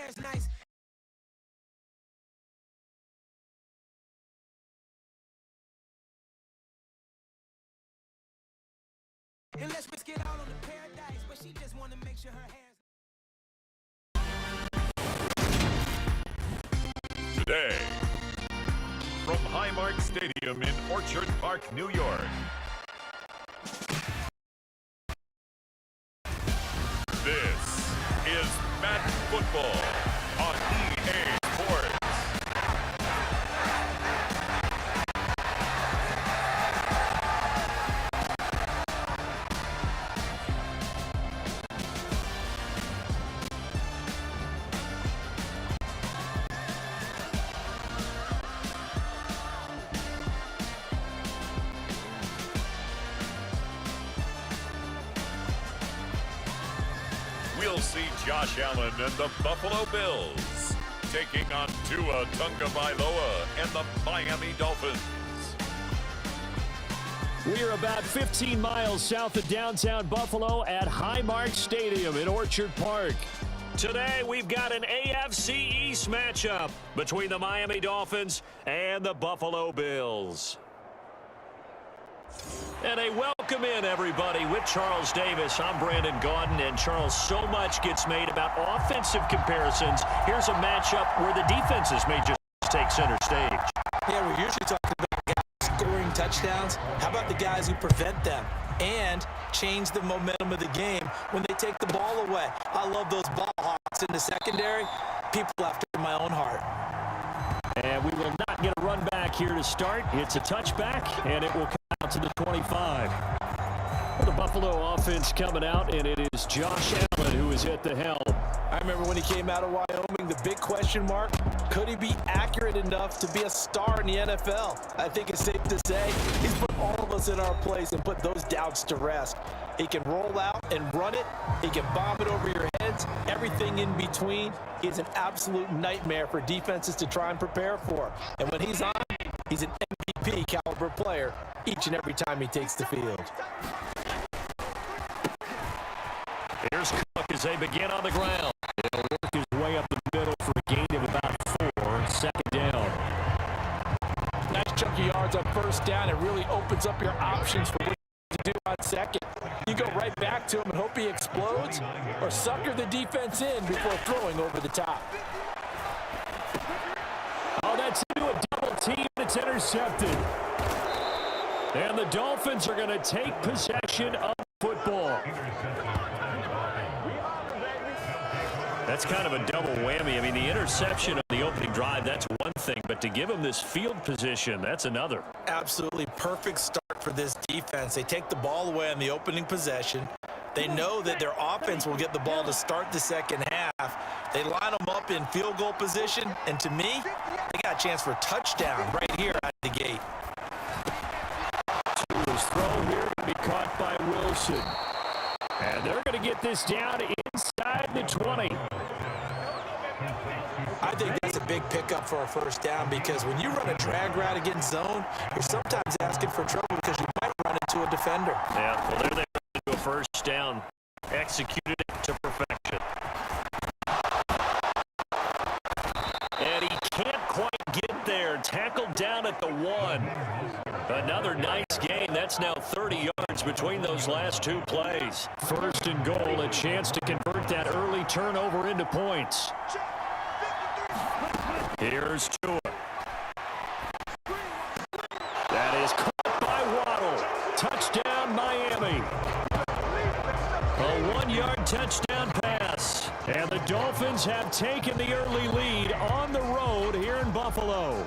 hair's nice. And let's risk it all on the paradise, but she just want to make sure her hair's... Today, from Highmark Stadium in Orchard Park, New York. This is Madden Football on EA Sports. We'll see Josh Allen and the Buffalo Bills taking on Tua Tagovailoa and the Miami Dolphins. We are about 15 miles south of downtown Buffalo at Highmark Stadium in Orchard Park. Today, we've got an AFC East matchup between the Miami Dolphins and the Buffalo Bills. And a welcome in, everybody, with Charles Davis. I'm Brandon Gaudin, and Charles, so much gets made about offensive comparisons. Here's a matchup where the defenses may just take center stage. Yeah, we're usually talking about guys scoring touchdowns. How about the guys who prevent them and change the momentum of the game when they take the ball away? I love those ball hawks in the secondary. People after my own heart. And we will not get a run back here to start. It's a touchback, and it will come out to the 25. Well, the Buffalo offense coming out, and it is Josh Allen who is at the helm. I remember when he came out of Wyoming, the big question mark, could he be accurate enough to be a star in the NFL? I think it's safe to say he's put all of us in our place and put those doubts to rest. He can roll out and run it. He can bomb it over your heads. Everything in between. He's an absolute nightmare for defenses to try and prepare for. And when he's on, he's an MVP caliber player each and every time he takes the field. Here's Cook as they begin on the ground. He'll work his way up the middle for a gain of about 4. Second down. Nice chunk of yards on first down. It really opens up your options for what to do on second. You go right back to him and hope he explodes, or sucker the defense in before throwing over the top. Oh, that's into a double team. It's intercepted. And the Dolphins are going to take possession of football. That's kind of a double whammy. I mean, the interception on the opening drive, that's one thing, but to give them this field position, that's another. Absolutely perfect start for this defense. They take the ball away on the opening possession. They know that their offense will get the ball to start the second half. They line them up in field goal position, and to me, they got a chance for a touchdown right here out of the gate. Tua's throw here to be caught by Wilson. And they're going to get this down inside the 20. I think that's a big pickup for a first down, because when you run a drag route against zone, you're sometimes asking for trouble because you might run into a defender. Yeah, well, there they go, a first down. Executed it to perfection. And he can't quite get there. Tackled down at the 1. Another nice gain. That's now 30 yards between those last two plays. First and goal, a chance to convert that early turnover into points. Here's Tua. That is caught by Waddle. Touchdown, Miami. A 1-yard touchdown pass. And the Dolphins have taken the early lead on the road here in Buffalo.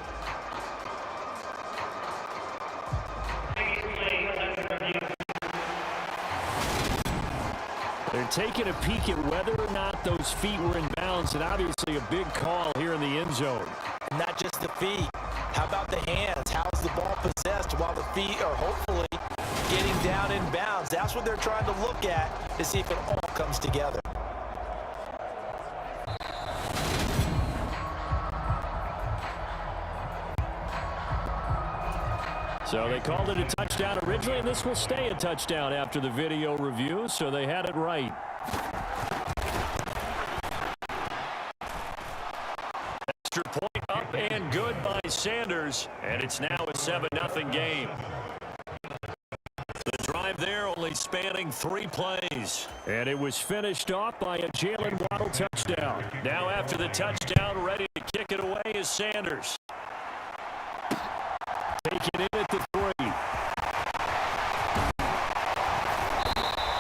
They're taking a peek at whether or not those feet were in bounds, and obviously a big call here in the end zone. Not just the feet. How about the hands? How's the ball possessed while the feet are hopefully getting down in bounds? That's what they're trying to look at to see if it all comes together. So they called it a touchdown originally, and this will stay a touchdown after the video review, so they had it right. scores, and it's now a 7-0 game. The drive there only spanning 3 plays. And it was finished off by a Jalen Waddle touchdown. Now after the touchdown, ready to kick it away is Sanders. Taking it at the 3.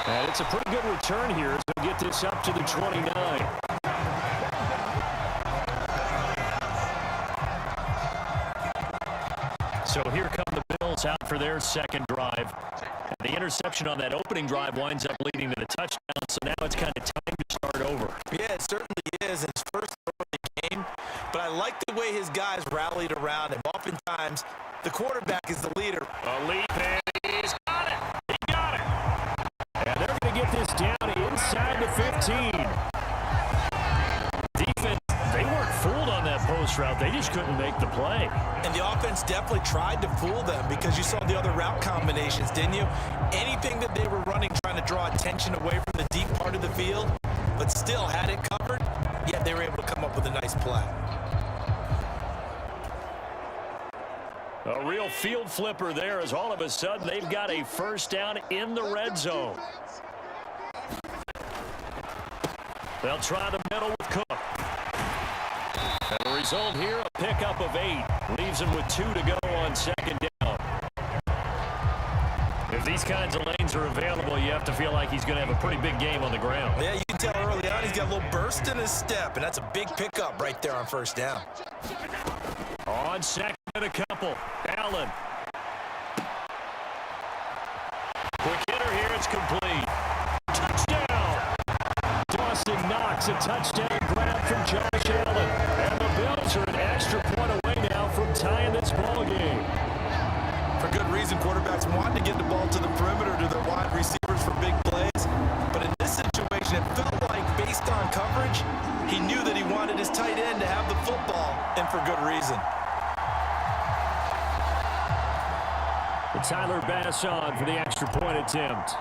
And it's a pretty good return here as we get this up to the 29. So here come the Bills out for their second drive. The interception on that opening drive winds up leading to the touchdown, so now it's kind of time to start over. Yeah, it certainly is. It's first throw of the game, but I like the way his guys rallied around him. Oftentimes, the quarterback is the leader. A leap, and he's got it. He got it. And they're going to get this down inside the 15. Defense, they weren't fooled on that post route. They just couldn't make the play. And the offense definitely tried to fool them because you saw the other route combinations, didn't you? Anything that they were running trying to draw attention away from the deep part of the field, but still had it covered, yet they were able to come up with a nice play. A real field flipper there as all of a sudden they've got a first down in the red zone. They'll try the middle with Cook. And the result here, a pickup of 8. Leaves him with 2 to go on second down. If these kinds of lanes are available, you have to feel like he's going to have a pretty big game on the ground. Yeah, you can tell early on he's got a little burst in his step, and that's a big pickup right there on first down. On second and a couple, Allen. Quick hitter here, it's complete. Touchdown! Dawson Knox, a touchdown grab from Josh Allen. And the Bills are an extra point away now from tying this ball game. For good reason, quarterbacks want to get the ball to the perimeter to their wide receivers for big plays. But in this situation, it felt like based on coverage, he knew that he wanted his tight end to have the football, and for good reason. Tyler Bass on for the extra point attempt.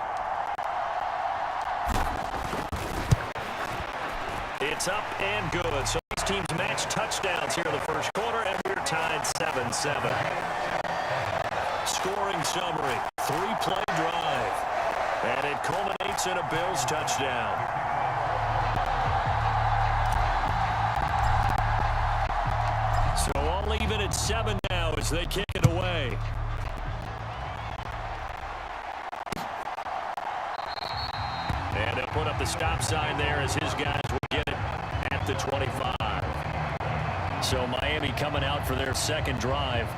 It's up and good. So these teams match touchdowns here in the first quarter, and we're tied 7-7. Scoring summary, 3-play drive. And it culminates in a Bills touchdown. So all even at 7 now as they kick it away. And they'll put up the stop sign there as his guys will get it at the 25. So Miami coming out for their second drive.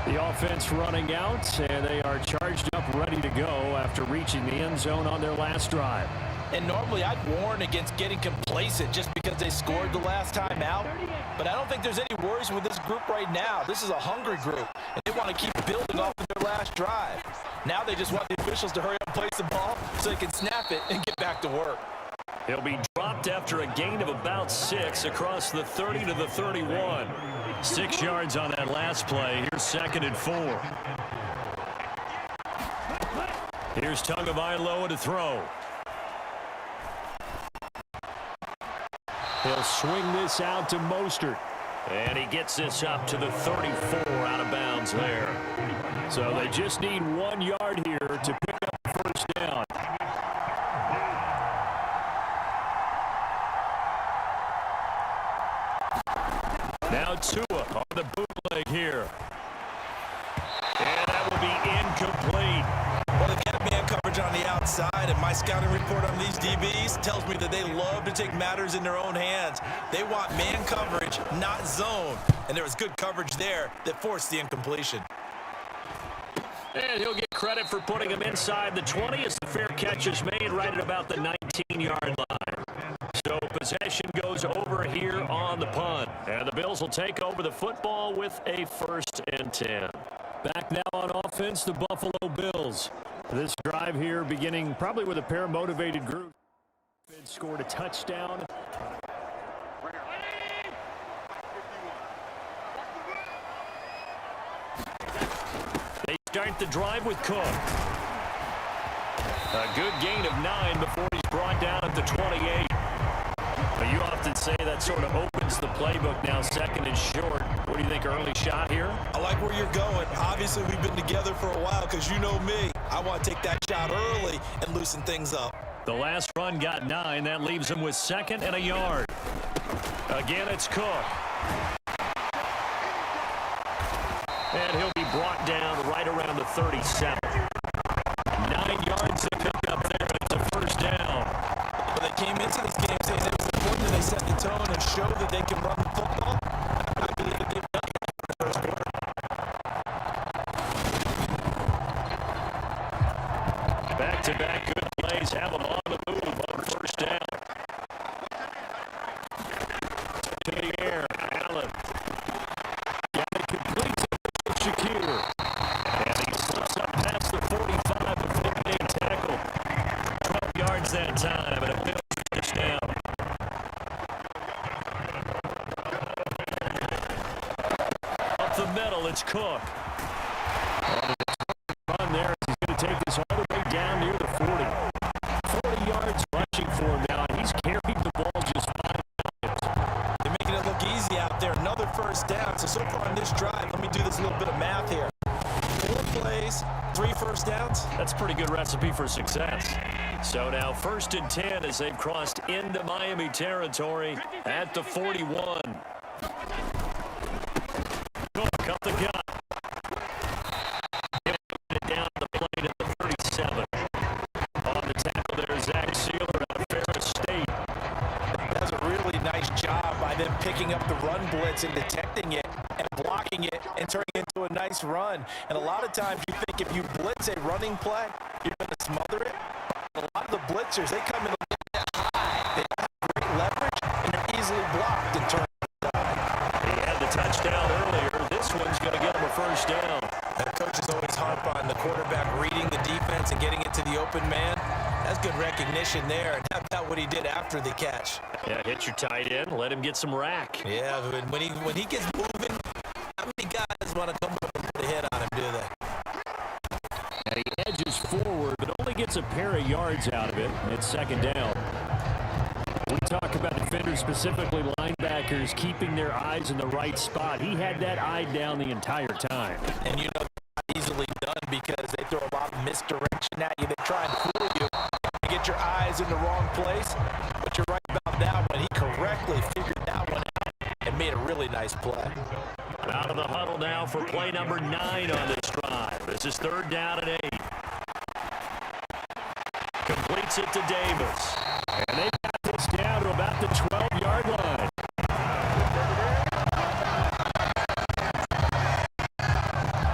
The offense running out, and they are charged up, ready to go after reaching the end zone on their last drive. And normally I'd warn against getting complacent just because they scored the last time out. But I don't think there's any worries with this group right now. This is a hungry group, and they want to keep building off of their last drive. Now they just want the officials to hurry up and place the ball so they can snap it and get back to work. He'll be dropped after a gain of about 6 across the 30 to the 31. 6 yards on that last play. Here's 2nd and 4. Here's Tagovailoa to throw. He'll swing this out to Mostert. And he gets this up to the 34 out of bounds there. So they just need 1 yard here to pick up the first down. Now Tua on the bootleg here. And that will be incomplete. Well, they've got man coverage on the outside, and my scouting report on these DBs tells me that they love to take matters in their own hands. They want man coverage, not zone. And there was good coverage there that forced the incompletion. And he'll get credit for putting him inside the 20 as the fair catch is made right at about the 19-yard line. So possession goes over here on the punt. And the Bills will take over the football with a 1st and 10. Back now on offense, the Buffalo Bills. This drive here beginning probably with a pair of motivated groups. Scored a touchdown. They start the drive with Cook. A good gain of 9 before he's brought down at the 28. But you often say that sort of opens the playbook now, 2nd and short, What do you think, early shot here? I like where you're going. Obviously, we've been together for a while because you know me. I want to take that shot early and loosen things up. The last run got 9. That leaves him with 2nd and a yard. Again, it's Cook. And he'll be brought down right around the 37. 9 yards to pick up there. It's a first down. Well, they came into this game saying it was important that they set the tone and show that they can run the football. I believe they've done that in the first quarter. Back-to-back good plays. Have them on the move on first down. To the air. Allen. Got it complete to Shakir. And he slips up past the 45 before being tackled. 12 yards that time, and a Bills first down. Up the middle, it's Cook. Run there. He's going to take this all the way down near the 40. 40 yards rushing for him now, and he's carried the ball just 5 times. They're making it look easy out there. Another first down. So far on this drive, let me do this little bit of math here. 4 plays, 3 first downs. That's a pretty good recipe for success. So now 1st and 10 as they've crossed into Miami territory at the 41. Cook up the gut. Get it down the plate at the 37. On the tackle there, Zach Sealer out of Ferris State. Does a really nice job by them picking up the run blitz and detecting it and blocking it and turning it into a nice run. And a lot of times you think if you blitz a running play, you're going to smother it. A lot of the blitzers, they come in a little bit high. They have great leverage, and they're easily blocked and turned aside. He had the touchdown earlier. This one's going to get him a first down. The coaches always harp on the quarterback reading the defense and getting it to the open man. That's good recognition there. And how about what he did after the catch? Yeah, hit your tight end, let him get some rack. Yeah, when he gets moving, how many guys want to come up and put a hit on him, do they? And he edges forward, but only gets a pair of yards out of it. It's 2nd down. We talk about defenders, specifically linebackers, keeping their eyes in the right spot. He had that eye down the entire time. And you know that's easily done because they throw a lot of misdirection at you. They try and fool you. You get your eyes in the wrong place. But you're right about that one. He correctly figured that one out and made a really nice play. Out of the huddle now for play number 9 on this drive. This is 3rd down and 8. Completes it to Davis. And they got this down to about the 12-yard line.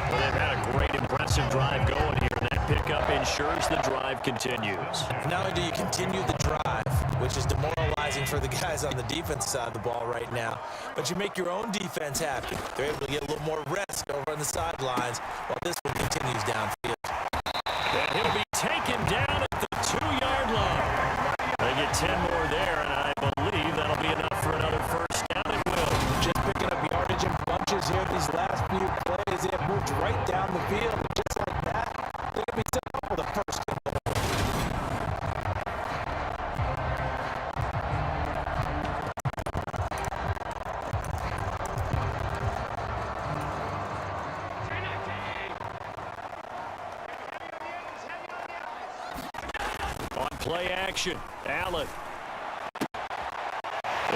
Well, they've had a great, impressive drive going here, and that pickup ensures the drive continues. Not only do you continue the drive, which is demoralizing for the guys on the defense side of the ball right now, but you make your own defense happy. They're able to get a little more rest over on the sidelines while this one continues downfield. And he'll be taken down at the 2-yard line. They get 10 more there, and I believe that'll be enough for another first down. It will. Just picking up yardage in bunches here these last few plays. They have moved right down the field. And just like that, they're going to be set up for the first and goal. On play action, Allen.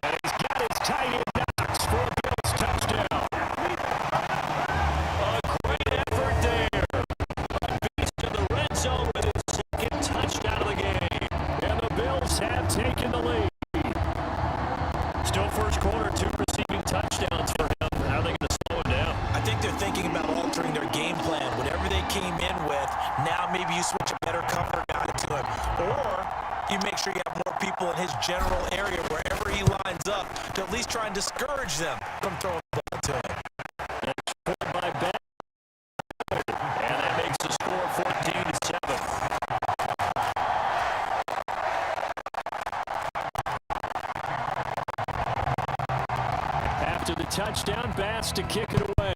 And he's got his tight end knocks for a Bills touchdown. A great effort there. A beast in the red zone with his 2nd touchdown of the game. And the Bills have taken the lead. Still first quarter, 2 receiving touchdowns for him. How are they going to slow him down? I think they're thinking about altering their game plan. Whatever they came in with, now maybe you switch a better cover guy to him. Or you make sure you have more people in his general area wherever he lines up to at least try and discourage them from throwing the ball to him. That's scored by Ben. And that makes the score 14-7. After the touchdown, Bass to kick it away.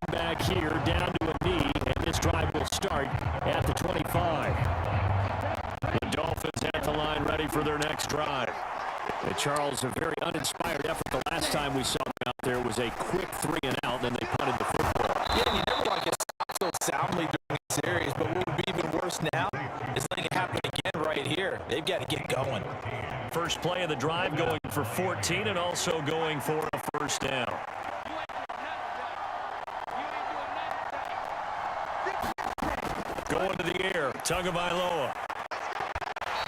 Back here, down to a knee, and this drive will start at the 25. The Dolphins at the line ready drive. And Charles, a very uninspired effort. The last time we saw them out there was a quick 3-and-out, then they punted the football. Yeah, you never want to get stopped so soundly during the series, but what would be even worse now is letting it happen again right here. They've got to get going. First play of the drive going for 14 and also going for a first down. Going to the air, Tagovailoa.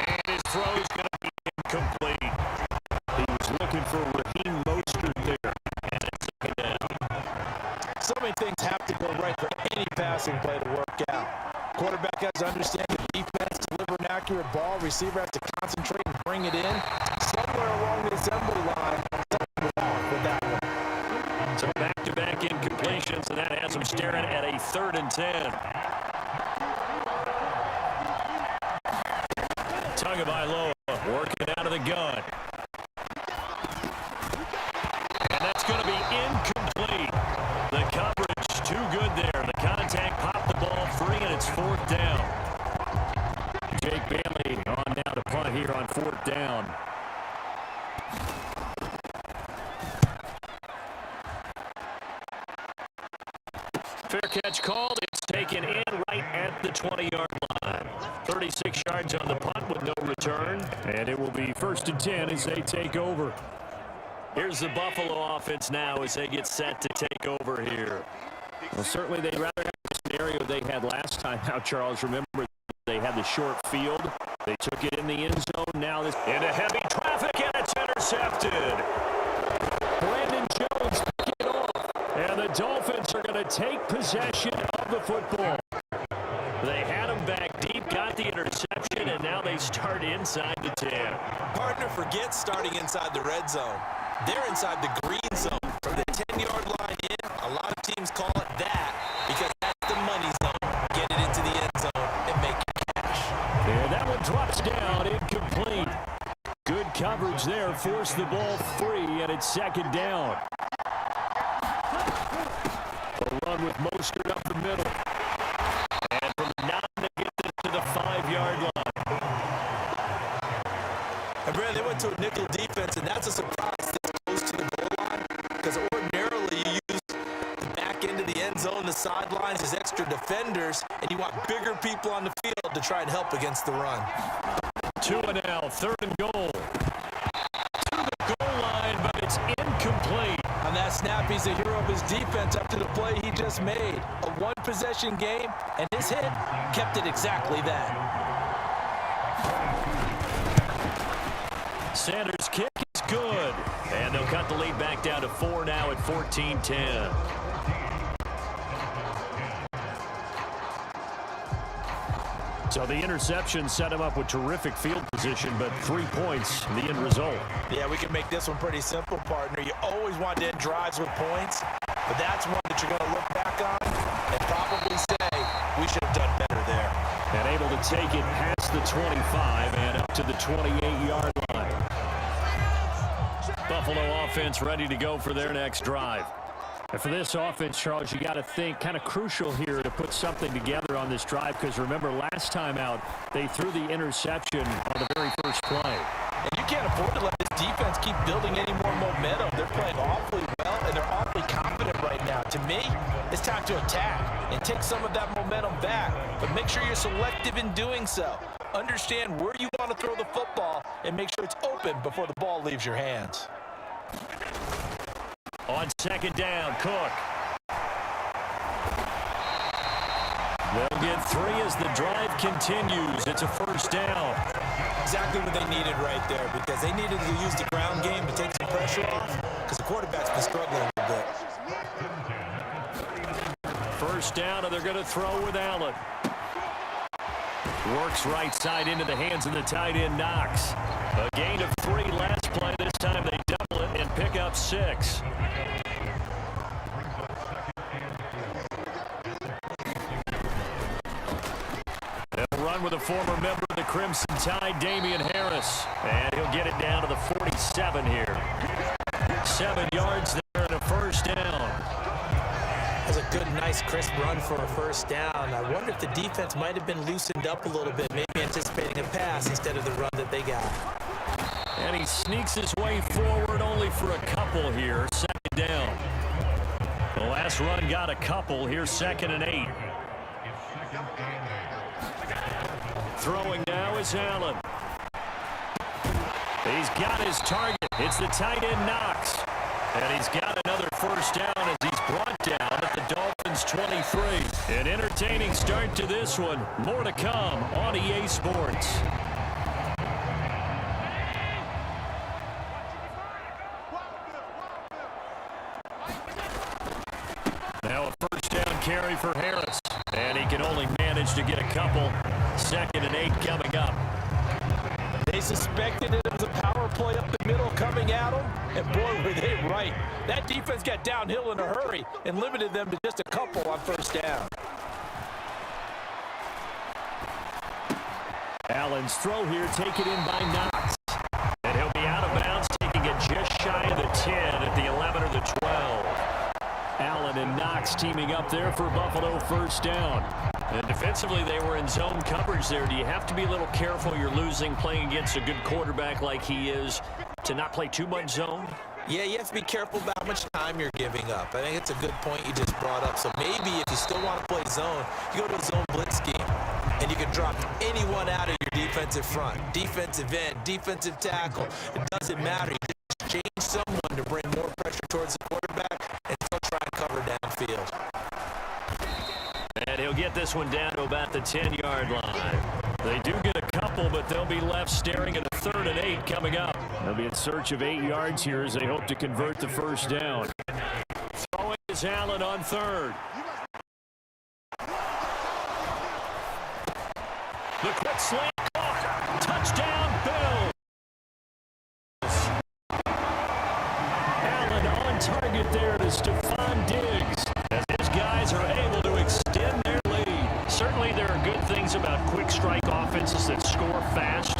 And his throw is going to be incomplete. He was looking for Raheem Mostert there. And it's taken down. So many things have to go right for any passing play to work out. Quarterback has to understand the defense, deliver an accurate ball. Receiver has to concentrate and bring it in. Somewhere along the assembly line, something wrong with that one. So back-to-back incompletions, and that has him staring at a 3rd and 10. Tagovailoa working out of the gun. And that's going to be incomplete. The coverage too good there. The contact popped the ball free, and it's 4th down. Jake Bailey on now to punt here on 4th down. Fair catch called. It's taken in right at the 20-yard line. 36 yards on the punt with no return. And it will be 1st and 10 as they take over. Here's the Buffalo offense now as they get set to take over here. Well, certainly they'd rather have the scenario they had last time out, Charles. Remember, they had the short field. They took it in the end zone. Now this into heavy traffic, and it's intercepted. Brandon Jones picking it off. And the Dolphins are going to take possession of the football. They had him back deep, got the interception, and now they start inside the 10. Partner forgets starting inside the red zone. They're inside the green zone. From the 10-yard line in, a lot of teams call it that because that's the money zone. Get it into the end zone and make your cash. And that one drops down, incomplete. Good coverage there, forced the ball free, and it's 2nd down. A run with Mostert up the middle. And from the 9 to get this to the 5-yard line. And Brad, they went to a nickel defense, and that's a surprise this close to the goal line because ordinarily you use the back end of the end zone, the sidelines as extra defenders, and you want bigger people on the field to try and help against the run. 2 and now, 3rd and goal. To the goal line, but it's incomplete. On that snap, he's the hero of his defense up to the play he just made. A one-possession game, and his hit kept it exactly that. Sanders' kick is good. And they'll cut the lead back down to 4 now at 14-10. So the interception set him up with terrific field position, but 3 points, the end result. Yeah, we can make this one pretty simple, partner. You always want to end drives with points, but that's one that you're going to look back on and probably say, we should have done better there. And able to take it past the 25 and up to the 28-yard line. Buffalo offense ready to go for their next drive. And for this offense, Charles, you got to think kind of crucial here to put something together on this drive because remember last time out they threw the interception on the very first play. And you can't afford to let this defense keep building any more momentum. They're playing awfully well, and they're awfully confident right now. To me, it's time to attack and take some of that momentum back, but make sure you're selective in doing so. Understand where you want to throw the football and make sure it's open before the ball leaves your hands. On 2nd down, Cook. They'll get 3 as the drive continues. It's a 1st down. Exactly what they needed right there because they needed to use the ground game to take some pressure off because the quarterback's been struggling a little bit. 1st down, and they're going to throw with Allen. Works right side into the hands of the tight end, Knox. A gain of 3 last play. This time they double it and pick up 6. They'll run with a former member of the Crimson Tide, Damian Harris. And he'll get it down to the 47 here. 7 yards there and a 1st down. That's a good, nice, crisp run for a 1st down. I wonder if the defense might have been loosened up a little bit, maybe anticipating a pass instead of the run that they got. And he sneaks his way forward only for a couple here. Second down. The last run got a couple. Here's 2nd and 8. Throwing now is Allen. He's got his target. It's the tight end Knox. And he's got another first down as he's brought down at the Dolphins' 23. An entertaining start to this one. More to come on EA Sports. Now a first down carry for Harris. And he can only manage to get a couple. 2nd and 8 coming up. They suspected it was a power play up the middle coming at them, and boy, were they right. That defense got downhill in a hurry and limited them to just a couple on first down. Allen's throw here taken in by Knox. And he'll be out of bounds, taking it just shy of the 10 at the 11 or the 12. Allen and Knox teaming up there for Buffalo first down. And defensively, they were in zone coverage there. Do you have to be a little careful? You're losing playing against a good quarterback like he is to not play too much zone? Yeah, you have to be careful about how much time you're giving up. I think it's a good point you just brought up. So maybe if you still want to play zone, you go to a zone blitz scheme, and you can drop anyone out of your defensive front, defensive end, defensive tackle. It doesn't matter. You just change someone to bring more pressure towards the quarterback and still try and cover downfield. And he'll get this one down to about the 10-yard line. They do get a couple, but they'll be left staring at a 3rd and 8 coming up. They'll be in search of 8 yards here as they hope to convert the first down. Throwing is Allen on 3rd. The quick slant caught. Touchdown, Bills. Allen on target there to Stephon Diggs. As his guys are able to extend their lead. Certainly there are good things about quick strike offenses that score fast,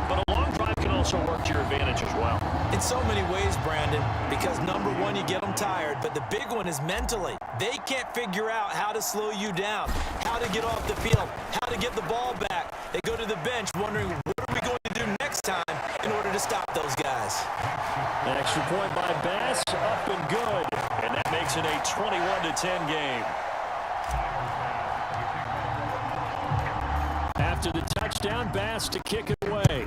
but a long drive can also work to your advantage as well. In so many ways, Brandon, because number one, you get them tired, but the big one is mentally. They can't figure out how to slow you down, how to get off the field, how to get the ball back. They go to the bench wondering, what are we going to do next time in order to stop those guys? An extra point by Bass, up and good. And that makes it a 21-10 game. After the touchdown, Bass to kick it away.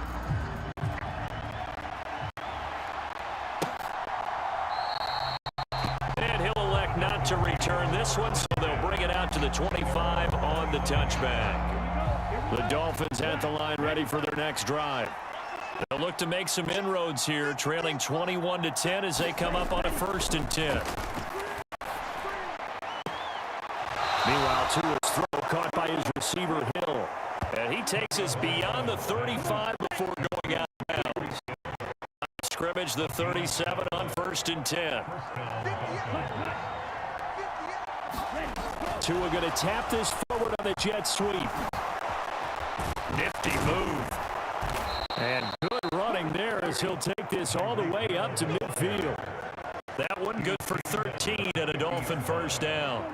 And he'll elect not to return this one, so they'll bring it out to the 25 on the touchback. The Dolphins at the line ready for their next drive. They'll look to make some inroads here, trailing 21-10 as they come up on a 1st and 10. Meanwhile, Tua's throw caught by his receiver, Hill. And he takes us beyond the 35 before going out of bounds. Scrimmage the 37 on 1st and 10. Tua going to tap this forward on the jet sweep. Nifty move. And good running there as he'll take this all the way up to midfield. That one good for 13 and a Dolphin first down.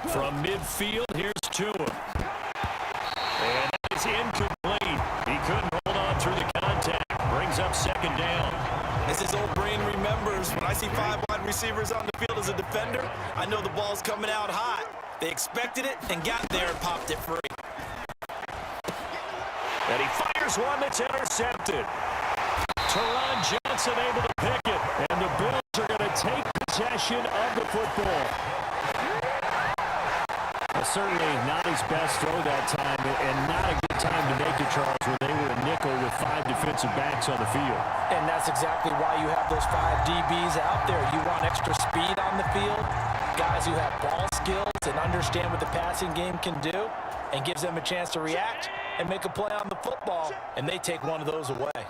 From midfield, here's Tua. And that is incomplete. He couldn't hold on through the contact. Brings up 2nd down. As his old brain remembers, when I see 5 wide receivers on the field as a defender, I know the ball's coming out hot. They expected it and got there and popped it free. And he fires one that's intercepted. Pateron Johnson able to pick it. And the Bills are going to take possession of the football. Certainly not his best throw that time, and not a good time to make it, Charles, when they were a nickel with 5 defensive backs on the field. And that's exactly why you have those 5 DBs out there. You want extra speed on the field, guys who have ball skills and understand what the passing game can do, and gives them a chance to react and make a play on the football, and they take one of those away.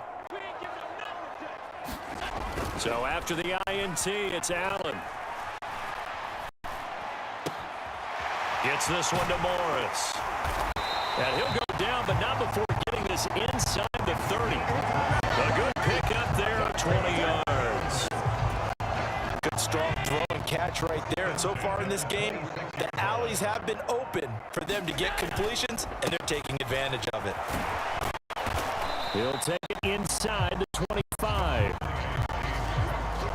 So after the INT, it's Allen. Gets this one to Morris. And he'll go down, but not before getting this inside the 30. A good pickup there of 20 yards. Good strong throw and catch right there. And so far in this game, the alleys have been open for them to get completions, and they're taking advantage of it. He'll take it inside the 25.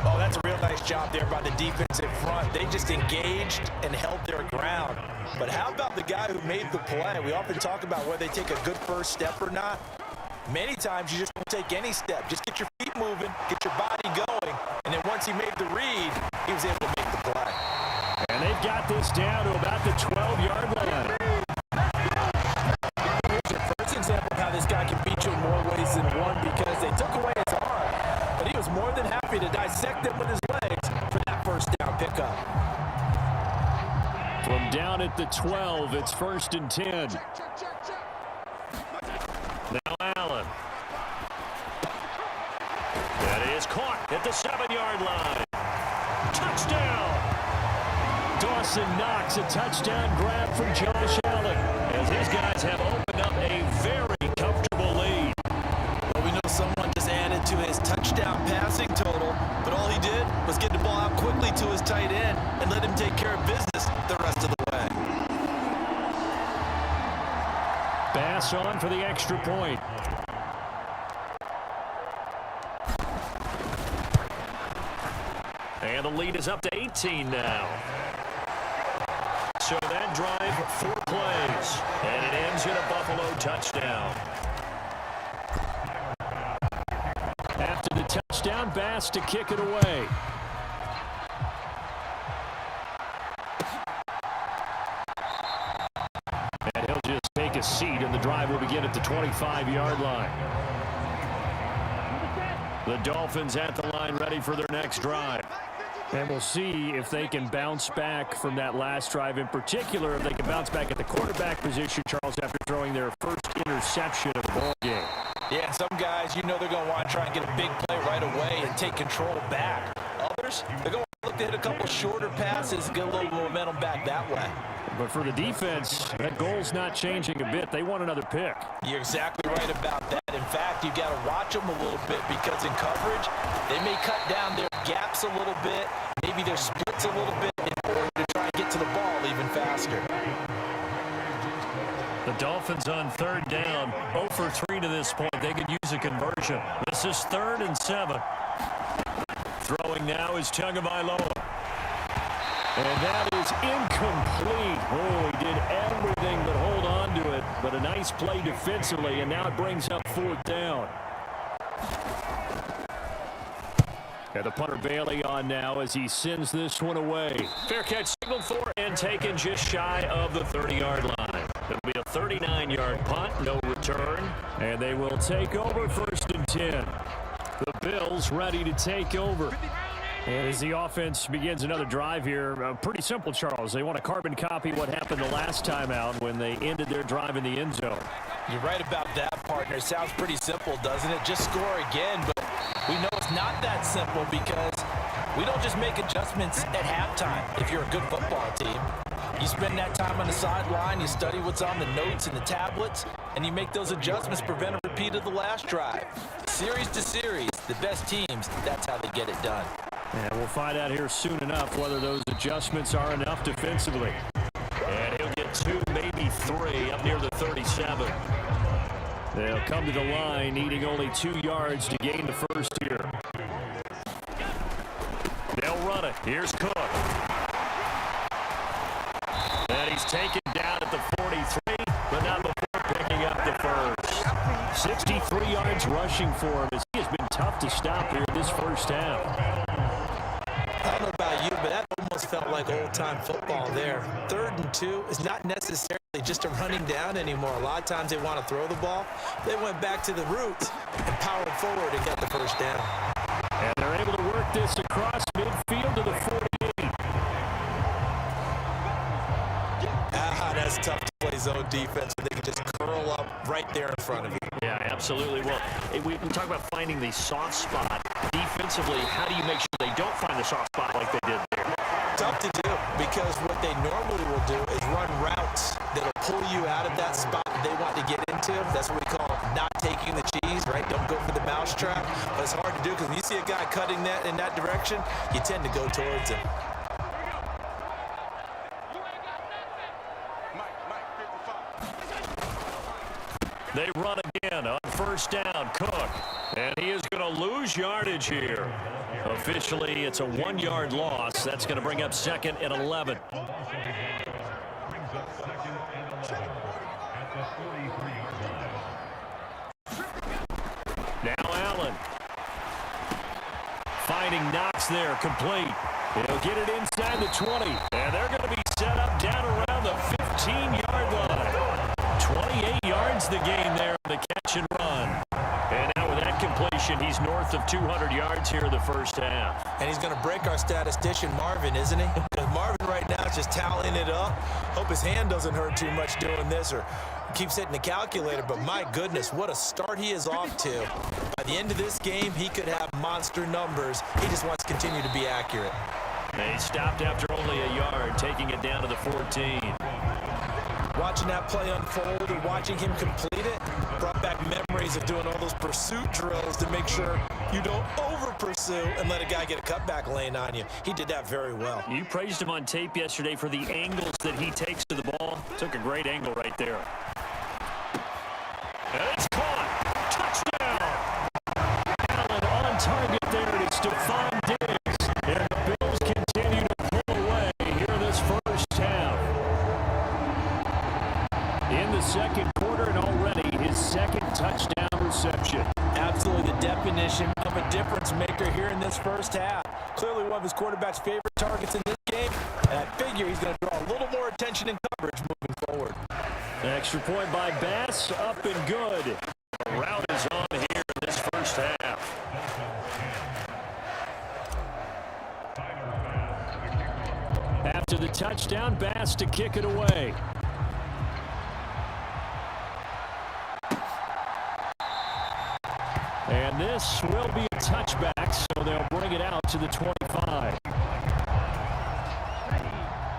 Oh, that's a real nice job there by the defense in front. They just engaged and held their ground. But how about the guy who made the play? We often talk about whether they take a good first step or not. Many times you just don't take any step. Just get your feet moving, get your body going, and then once he made the read, he was able to make the play. And they've got this down to about the 12-yard line. Here's your first example of how this guy can beat you in more ways than one because they took away his arm, but he was more than happy to dissect it with his legs for that first down pickup. From down at the 12, it's 1st and 10. Now Allen. That is caught at the 7-yard line. Touchdown! Dawson Knox, a touchdown grab from Josh Allen, as his guys have opened up a very comfortable lead. Well, we know someone just added to his touchdown passing total, but all he did was get the ball out quickly to his tight end and let him take care of business the rest of the way. Pass on for the extra point. And the lead is up to 18 now. So that drive, 4 plays, and it ends in a Buffalo touchdown. After the touchdown, Bass to kick it away. And he'll just take a seat, and the drive will begin at the 25-yard line. The Dolphins at the line, ready for their next drive. And we'll see if they can bounce back from that last drive, in particular, if they can bounce back at the quarterback position, Charles, after throwing their first interception of the ball game. Yeah, some guys, you know they're going to want to try and get a big play right away and take control back. Others, they're going to look to hit a couple shorter passes, get a little momentum back that way. But for the defense, that goal's not changing a bit. They want another pick. You're exactly right about that. In fact, you got to watch them a little bit because in coverage, they may cut down their gaps a little bit, maybe their splits a little bit in order to try and get to the ball even faster. The Dolphins on 3rd down, 0 for 3 to this point. They could use a conversion. This is 3rd and 7. Throwing now is Tagovailoa. And that is incomplete. Oh, he did everything but hold on to it. But a nice play defensively, and now it brings up 4th down. And the punter Bailey on now as he sends this one away. Fair catch signaled for and taken just shy of the 30-yard line. It'll be a 39-yard punt, no return. And they will take over 1st and 10. The Bills ready to take over. And as the offense begins another drive here, pretty simple, Charles. They want to carbon copy what happened the last time out when they ended their drive in the end zone. You're right about that, partner. It sounds pretty simple, doesn't it? Just score again, but we know it's not that simple because we don't just make adjustments at halftime if you're a good football team. You spend that time on the sideline, you study what's on the notes and the tablets, and you make those adjustments, prevent a repeat of the last drive. Series to series, the best teams, that's how they get it done. And we'll find out here soon enough whether those adjustments are enough defensively. And he'll get 2, maybe 3 up near the 37. They'll come to the line needing only 2 yards to gain the first here. They'll run it. Here's Cook. And he's taken down at the 43, but not before picking up the first. 63 yards rushing for him as he has been tough to stop here this first half. I don't know about you, but that almost felt like old-time football there. 3rd and 2 is not necessarily just a running down anymore. A lot of times they want to throw the ball. They went back to the roots and powered forward and got the first down. And they're able to work this across midfield to the 48. That's tough to play zone defense. They can just curl up right there in front of you. Yeah, absolutely. Well, we talk about finding the soft spot. Defensively, how do you make sure they don't find the soft spot like they did there? Tough to do because what they normally will do is run routes that'll pull you out of that spot that they want to get into. That's what we call not taking the cheese, right? Don't go for the mousetrap. But it's hard to do because when you see a guy cutting that in that direction, you tend to go towards him. first down. Cook. And he is going to lose yardage here. Officially, it's a 1-yard loss. That's going to bring up 2nd and 11. Now Allen. Finding Knox there, complete. He'll get it inside the 20. And they're going to be set up down around the 15-yard line. 28 yards the gain there on the catch and run. And now with that completion, he's north of 200 yards here in the first half. And he's going to break our statistician, Marvin, isn't he? Because Marvin right now is just tallying it up. Hope his hand doesn't hurt too much doing this or keeps hitting the calculator. But my goodness, what a start he is off to. By the end of this game, he could have monster numbers. He just wants to continue to be accurate. They stopped after only a yard, taking it down to the 14. Watching that play unfold and watching him complete it brought back memories of doing all those pursuit drills to make sure you don't over-pursue and let a guy get a cutback lane on you. He did that very well. You praised him on tape yesterday for the angles that he takes to the ball. Took a great angle right there. And it's caught. Touchdown. Allen on target there. It's Stephon Diggs. And the Bills continue to pull away here in this first half. In the second quarter and already his 2nd touchdown reception. Absolutely the definition of a difference maker here in this first half. Clearly one of his quarterback's favorite targets in this game, and I figure he's going to draw a little more attention and coverage moving forward. Extra point by Bass, up and good. The route is on here in this first half. After the touchdown, Bass to kick it away. And this will be a touchback, so they'll bring it out to the 25.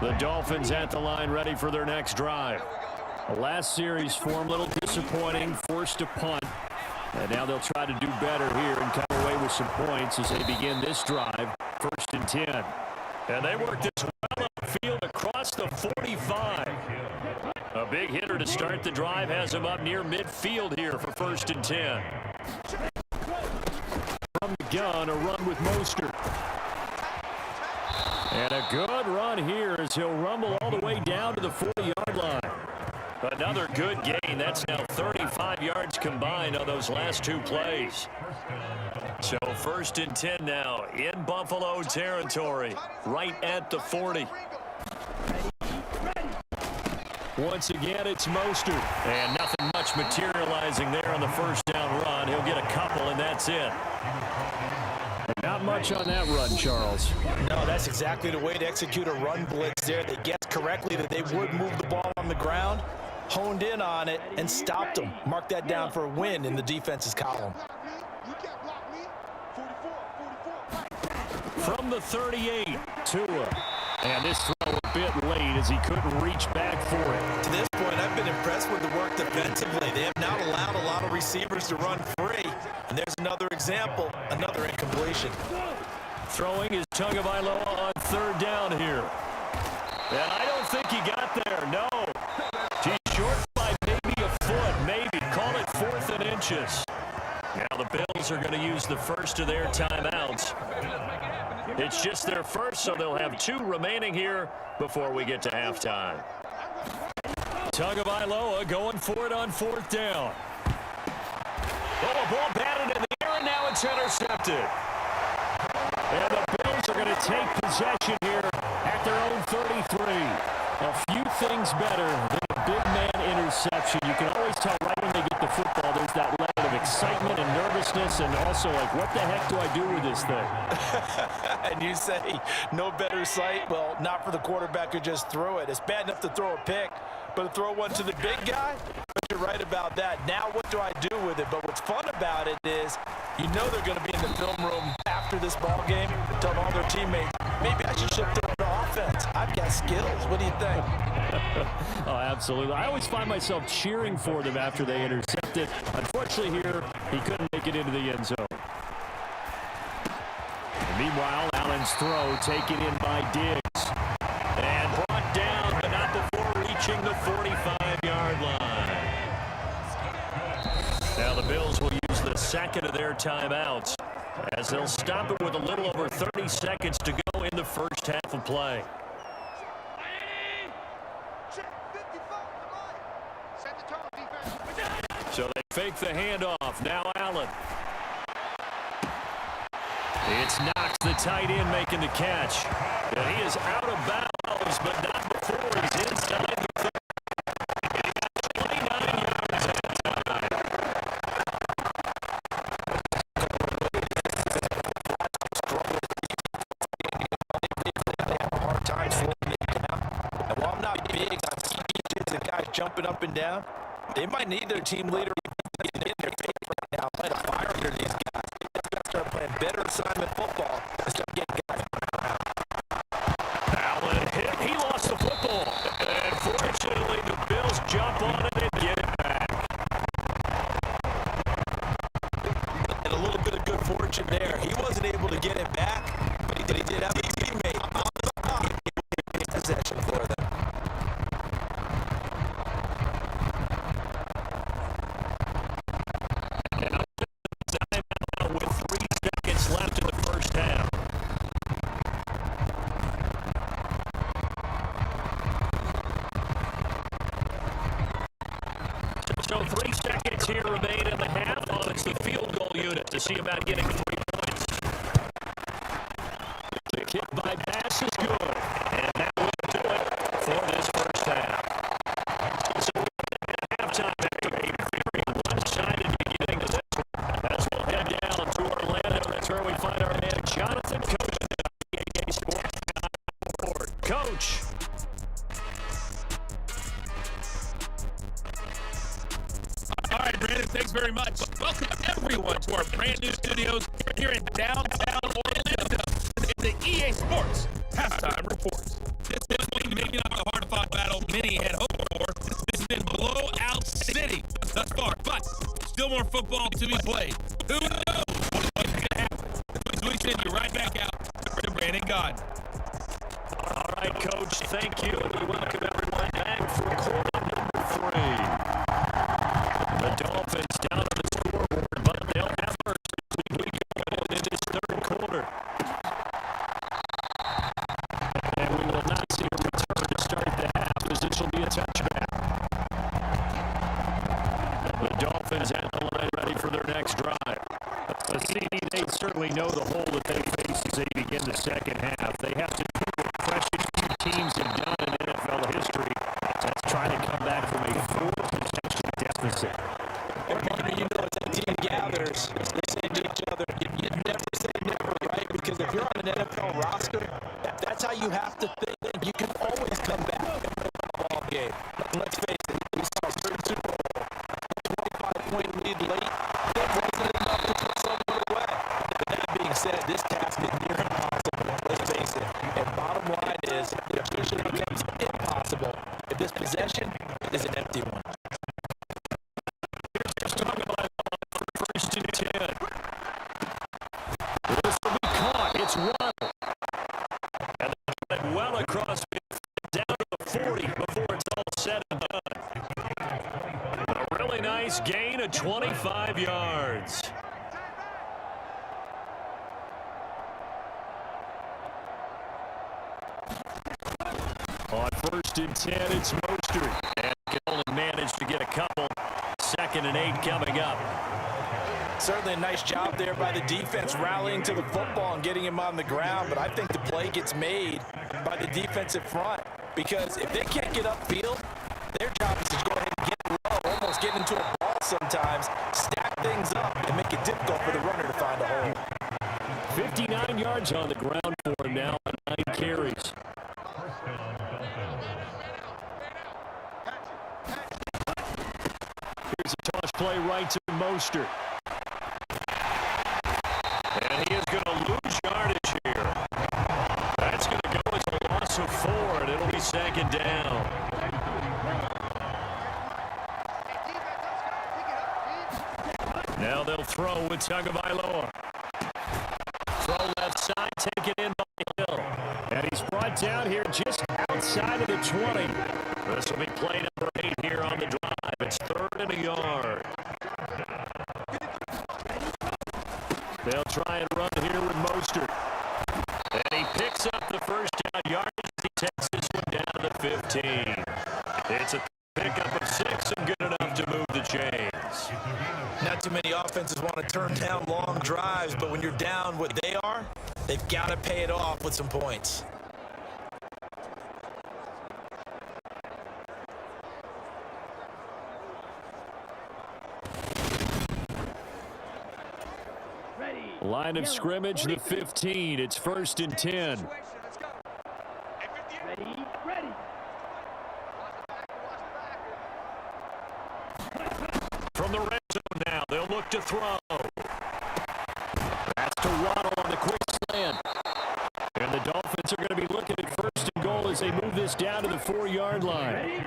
The Dolphins at the line ready for their next drive. The last series for them, a little disappointing, forced to punt. And now they'll try to do better here and come away with some points as they begin this drive, 1st and 10. And they work this well upfield across the 45. A big hitter to start the drive has him up near midfield here for 1st and 10. From the gun, a run with Mostert. And a good run here as he'll rumble all the way down to the 40-yard line. Another good gain. That's now 35 yards combined on those last 2 plays. So 1st and 10 now in Buffalo territory, right at the 40. Once again, it's Mostert. And nothing much materializing there on the first down run. He'll get a couple, and that's it. Not much on that run, Charles. No, that's exactly the way to execute a run blitz there. They guessed correctly that they would move the ball on the ground, honed in on it, and stopped them. Mark that down for a win in the defense's column. From the 38, Tua. And this throw a bit late as he couldn't reach back for it. To this point, I've been impressed with the work defensively. They have not allowed a lot of receivers to run free. And there's another example, another incompletion. Throwing is Tagovailoa on 3rd down here. And I don't think he got there, no. He's short by maybe a foot, maybe. Call it 4th and inches. Now the Bills are going to use the first of their timeouts. It's just their first, so they'll have 2 remaining here before we get to halftime. Tagovailoa going for it on 4th down. Oh, a ball batted in the air, and now it's intercepted. And the Bills are going to take possession here at their own 33. A few things better than a big man interception. You can always tell right when they get the football, there's that level of excitement and nervousness, and also like, what the heck do I do with this thing? And you say, no better sight? Well, not for the quarterback who just threw it. It's bad enough to throw a pick, but to throw one to the big guy? But you're right about that. Now what do I do with it? But what's fun about it is, you know they're going to be in the film room after this ball game, tell all their teammates, maybe I should shift over to offense. I've got skills. What do you think? Oh, absolutely. I always find myself cheering for them after they intercept it. Unfortunately here, he couldn't make it into the end zone. Meanwhile, Allen's throw taken in by Diggs. And brought down, but not before reaching the 45-yard line. Now the Bills will second of their timeouts, as they'll stop it with a little over 30 seconds to go in the first half of play. So they fake the handoff. Now Allen. It's Knox, the tight end, making the catch. And he is out of bounds, but not before he's inside the 30. 29 yards at the time. They have a hard time slowing it down. And while I'm not big on speeches and guys jumping up and down, they might need their team leader in their face right now, light a fire under these guys. They've got to start playing better assignment football and start getting guys around. Allen hit. He lost the football. And fortunately, the Bills jump on it and get it back. And a little bit of good fortune there. He wasn't able to get it back, but he did have a teammate on the spot in possession for them. Now with 3 seconds left in the first half. So 3 seconds here remain in the half. Oh, it's the field goal unit to see about getting 3 points. The kick by Bass is good. And that will do it for this first half. So at halftime, after a very one-sided beginning to this one, as we'll head down to Orlando. That's where we find our man Jonathan Coach at the PAA Sports Board. Coach. All right, Brandon, thanks very much. Welcome, everyone, to our brand new studios here in downtown Orlando in the EA Sports Halftime Report. This week, maybe not the hard-fought battle many had hoped for. This has been blowout city thus far, but still more football to be played. Who knows what's going to happen? So we send you right back out to Brandon God. All right, Coach, thank you. And we welcome everyone back for quarter number 3. The Dolphins down on the scoreboard, but they'll have first as we go into this third quarter. And we will not see a return to start the half, as this will be a touchback. The Dolphins at the line ready for their next drive. CD, they certainly know the hole that they face as they begin the second half. They have to do what freshest few teams have done in NFL history. That's trying to come back from a 4-possession deficit. You know, as that team gathers, they say to each other, you never say never, right? Because if you're on an NFL roster, that's how you have to think. You can always come back and win a ball game. And let's face it, we saw a certain Super Bowl, 25-point lead late. It wasn't enough to put someone away. But that being said, this task is near impossible. Let's face it. And bottom line is, it usually becomes impossible if this possession is an empty one. First and 10. This will be caught. It's Waddle. And they got it well across down to the 40 before it's all said and done. A really nice gain of 25 yards. On first and 10, it's Mostert. And can only manage to get a couple. 2nd and 8 coming up. Certainly a nice job there by the defense rallying to the football and getting him on the ground, but I think the play gets made by the defensive front, because if they can't get upfield, their job is to go ahead and get low, almost get into a ball sometimes, stack things up, and make it difficult for the runner to find a hole. 59 yards on the ground for him now on 9 carries. Here's a toss play right to Mostert. And he is going to lose yardage here. That's going to go as a loss of 4, and it'll be 2nd down. Now they'll throw with Tagovailoa. Throw left side, taken in by Hill. And he's brought down here just outside of the 20. This will be play number 8 here on the drive. It's 3rd and a yard. They'll try and run here with Mostert. And he picks up the first down yardage. He takes this one down to the 15. It's a pickup of 6 and good enough to move the chains. Not too many offenses want to turn down long drives, but when you're down what they are, they've got to pay it off with some points. Line of scrimmage, the 15. It's 1st and 10. From the red zone now, they'll look to throw. That's to Waddle on the quick slant. And the Dolphins are going to be looking at 1st and goal as they move this down to the 4-yard line.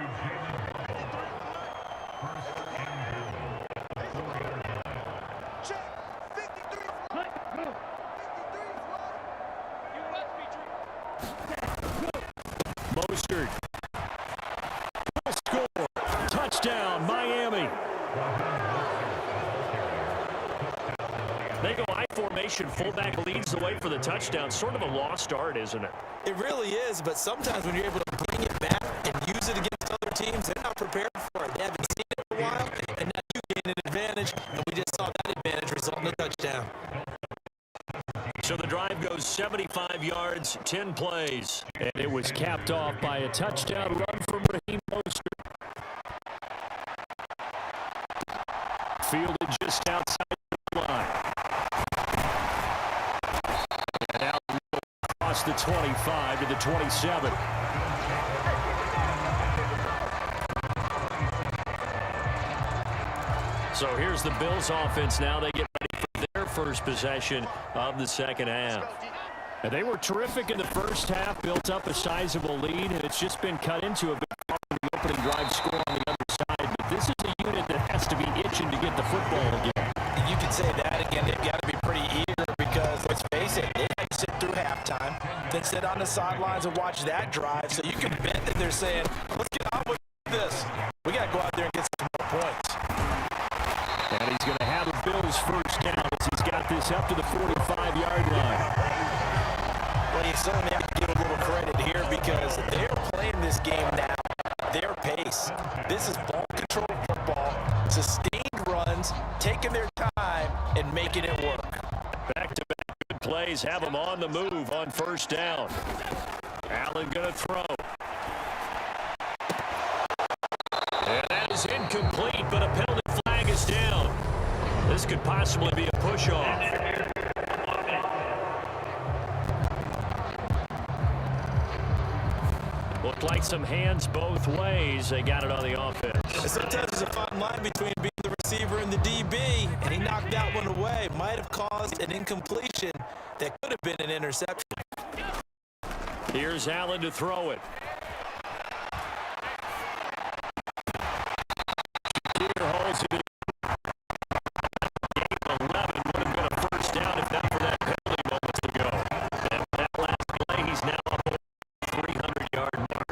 Mostert. Will score. Touchdown, Miami. They go I formation. Fullback leads the way for the touchdown. Sort of a lost art, isn't it? It really is, but sometimes when you're able to bring it back and use it against other teams, they're not prepared for it. They haven't seen it in a while, and now you gain an advantage, and we just saw that advantage result in a touchdown. So the drive goes 75 yards, 10 plays. And it was capped off by a touchdown run from Raheem Mostert. Fielded just outside the line. And now across the 25 to the 27. So here's the Bills offense now. They get ready for their first possession of the second half. And they were terrific in the first half, built up a sizable lead, and it's just been cut into a bit of the opening drive score on the other side. But this is a unit that has to be itching to get the football again. And you can say that again. They've got to be pretty eager because, let's face it, they had to sit through halftime, then sit on the sidelines and watch that drive. So you can bet that they're saying, let's get on with this. We got to go out there and get some more points. And he's going to have the Bills first down as he's got this up to the 45-yard line. Well, you certainly have to give a little credit here because they're playing this game now at their pace. This is ball control football, sustained runs, taking their time, and making it work. Back-to-back good plays have them on the move on first down. Allen going to throw. And that is incomplete, but a penalty flag is down. This could possibly be a push-off. Looked like some hands both ways. They got it on the offense. Sometimes there's a fine line between being the receiver and the DB, and he knocked that one away. Might have caused an incompletion that could have been an interception. Here's Allen to throw it. Here holds it. Game 11 would have been a first down if not for that penalty moments ago. And that last play, he's now up over the 300-yard mark.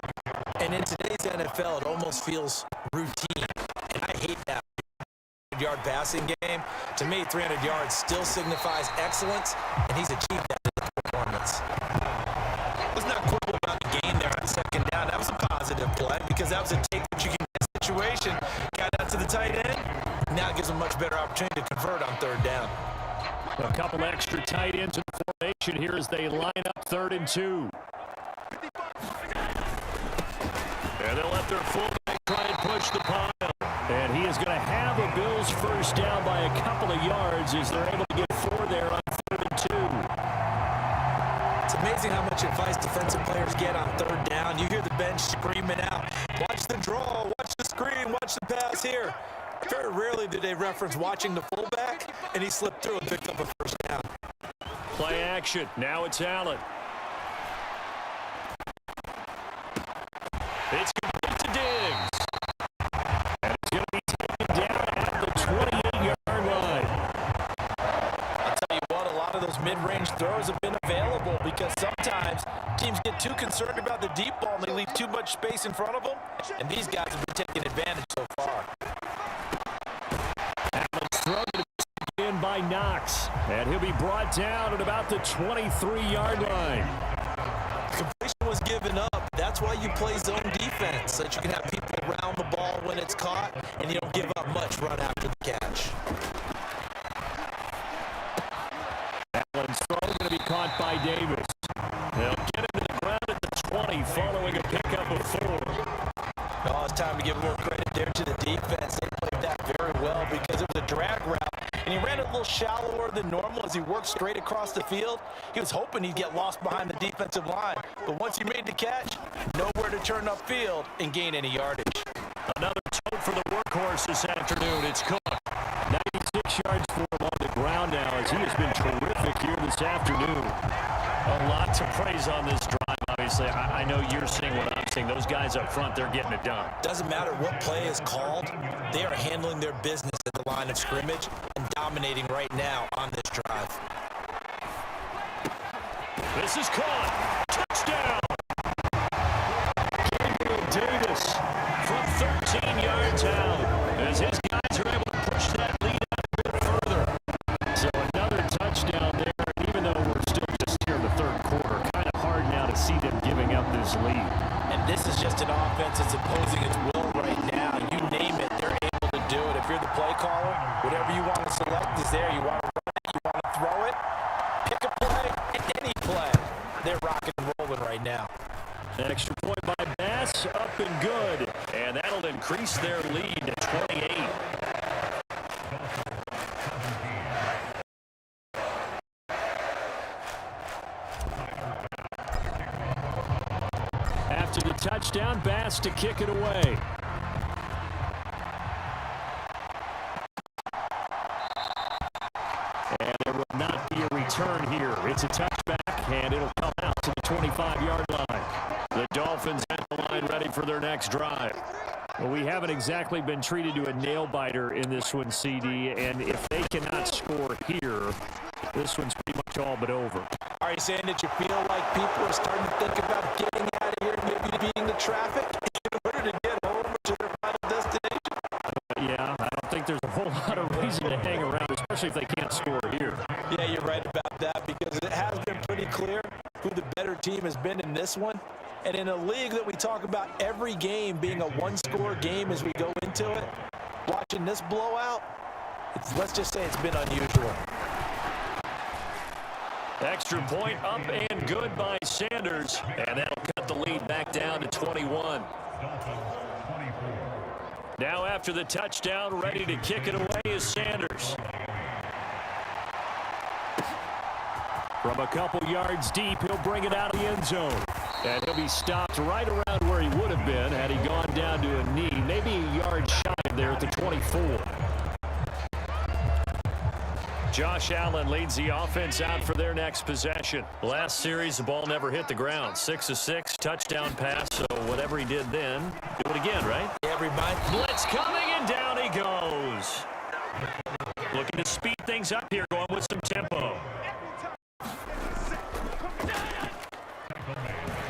And in today's NFL, it almost feels routine. And I hate that 300-yard passing game. To me, 300 yards still signifies excellence, and he's achieved that in his performance. Let's not quibble about the game there on second down. That was a positive play because that was a take that you can get situation. Got out to the tight end. Now it gives them a much better opportunity to convert on third down. A couple extra tight ends in formation here as they line up 3rd and 2. And they'll let their fullback try and push the pile. And he is going to have a Bills first down by a couple of yards as they're able to get 4 there on 3rd and 2. It's amazing how much advice defensive players get on third down. You hear the bench screaming out, watch the draw, watch the screen, watch the pass here. Very rarely do they reference watching the fullback, and he slipped through and picked up a first down. Play action. Now it's Allen. It's complete to Diggs. And it's going to be taken down at the 28-yard line. I'll tell you what, a lot of those mid-range throws have been available because sometimes teams get too concerned about the deep ball and they leave too much space in front of them, and these guys have been taking advantage so far. Allen's throw to be in by Knox. box. And he'll be brought down at about the 23-yard line. Completion was given up. That's why you play zone defense, so that you can have people around the ball when it's caught, and you don't give up much run after the catch. Allen's throw going to be caught by Davis. They'll get him to the ground at the 20 following a pickup of 4. Oh, it's time to give more credit there to the defense. They played that very well because it was a drag route, and he ran it a little shallower than normal as he worked straight across the field. He was hoping he'd get lost behind the defensive line, but once he made the catch, nowhere to turn upfield and gain any yardage. Another tote for the workhorse this afternoon. It's Cook. 96 yards for him on the ground now as he has been terrific here this afternoon. A lot to praise on this drive, obviously. I know you're seeing what I'm seeing. Those guys up front, they're getting it done. Doesn't matter what play is called. They are handling their business at the line of scrimmage and dominating right now on this drive. This is caught. Touchdown. Gabriel Davis from 13 yards out as his guys are able to push that lead out a bit further. So another touchdown there. Even though we're still just here in the third quarter, kind of hard now to see them giving up this lead. And this is just an offense that's imposing its will right now. You name it, they're able to do it. If you're the play caller, whatever you want to select is there. You want to run it, you want to throw it, pick a play, any play. They're rocking and rolling right now. An extra point by Bass, up and good. And that'll increase their lead to 28. After the touchdown, Bass to kick it away. And there will not be a return here. It's a touchback, and it'll come out to the 25-yard line. The Dolphins at the line ready for their next drive. Well, we haven't exactly been treated to a nail-biter in this one, CD, and if they cannot score here, this one's pretty much all but over. Are you saying that you feel like people are starting to think about getting out of here and maybe beating the traffic in order to get home to their final destination? Yeah, I don't think there's a whole lot of reason to hang around, especially if they can't score here. Yeah, you're right about that because it has been pretty clear who the better team has been in this one. And in a league that we talk about every game being a one-score game as we go into it, watching this blowout, let's just say it's been unusual. Extra point up and good by Sanders, and that'll cut the lead back down to 21. Now after the touchdown, ready to kick it away is Sanders. From a couple yards deep, he'll bring it out of the end zone. And he'll be stopped right around where he would have been had he gone down to a knee, maybe a yard shy of there at the 24. Josh Allen leads the offense out for their next possession. Last series, the ball never hit the ground. 6 of 6, touchdown pass, so whatever he did then, do it again, right? Everybody. Blitz coming, and down he goes. Looking to speed things up here, going with some tempo.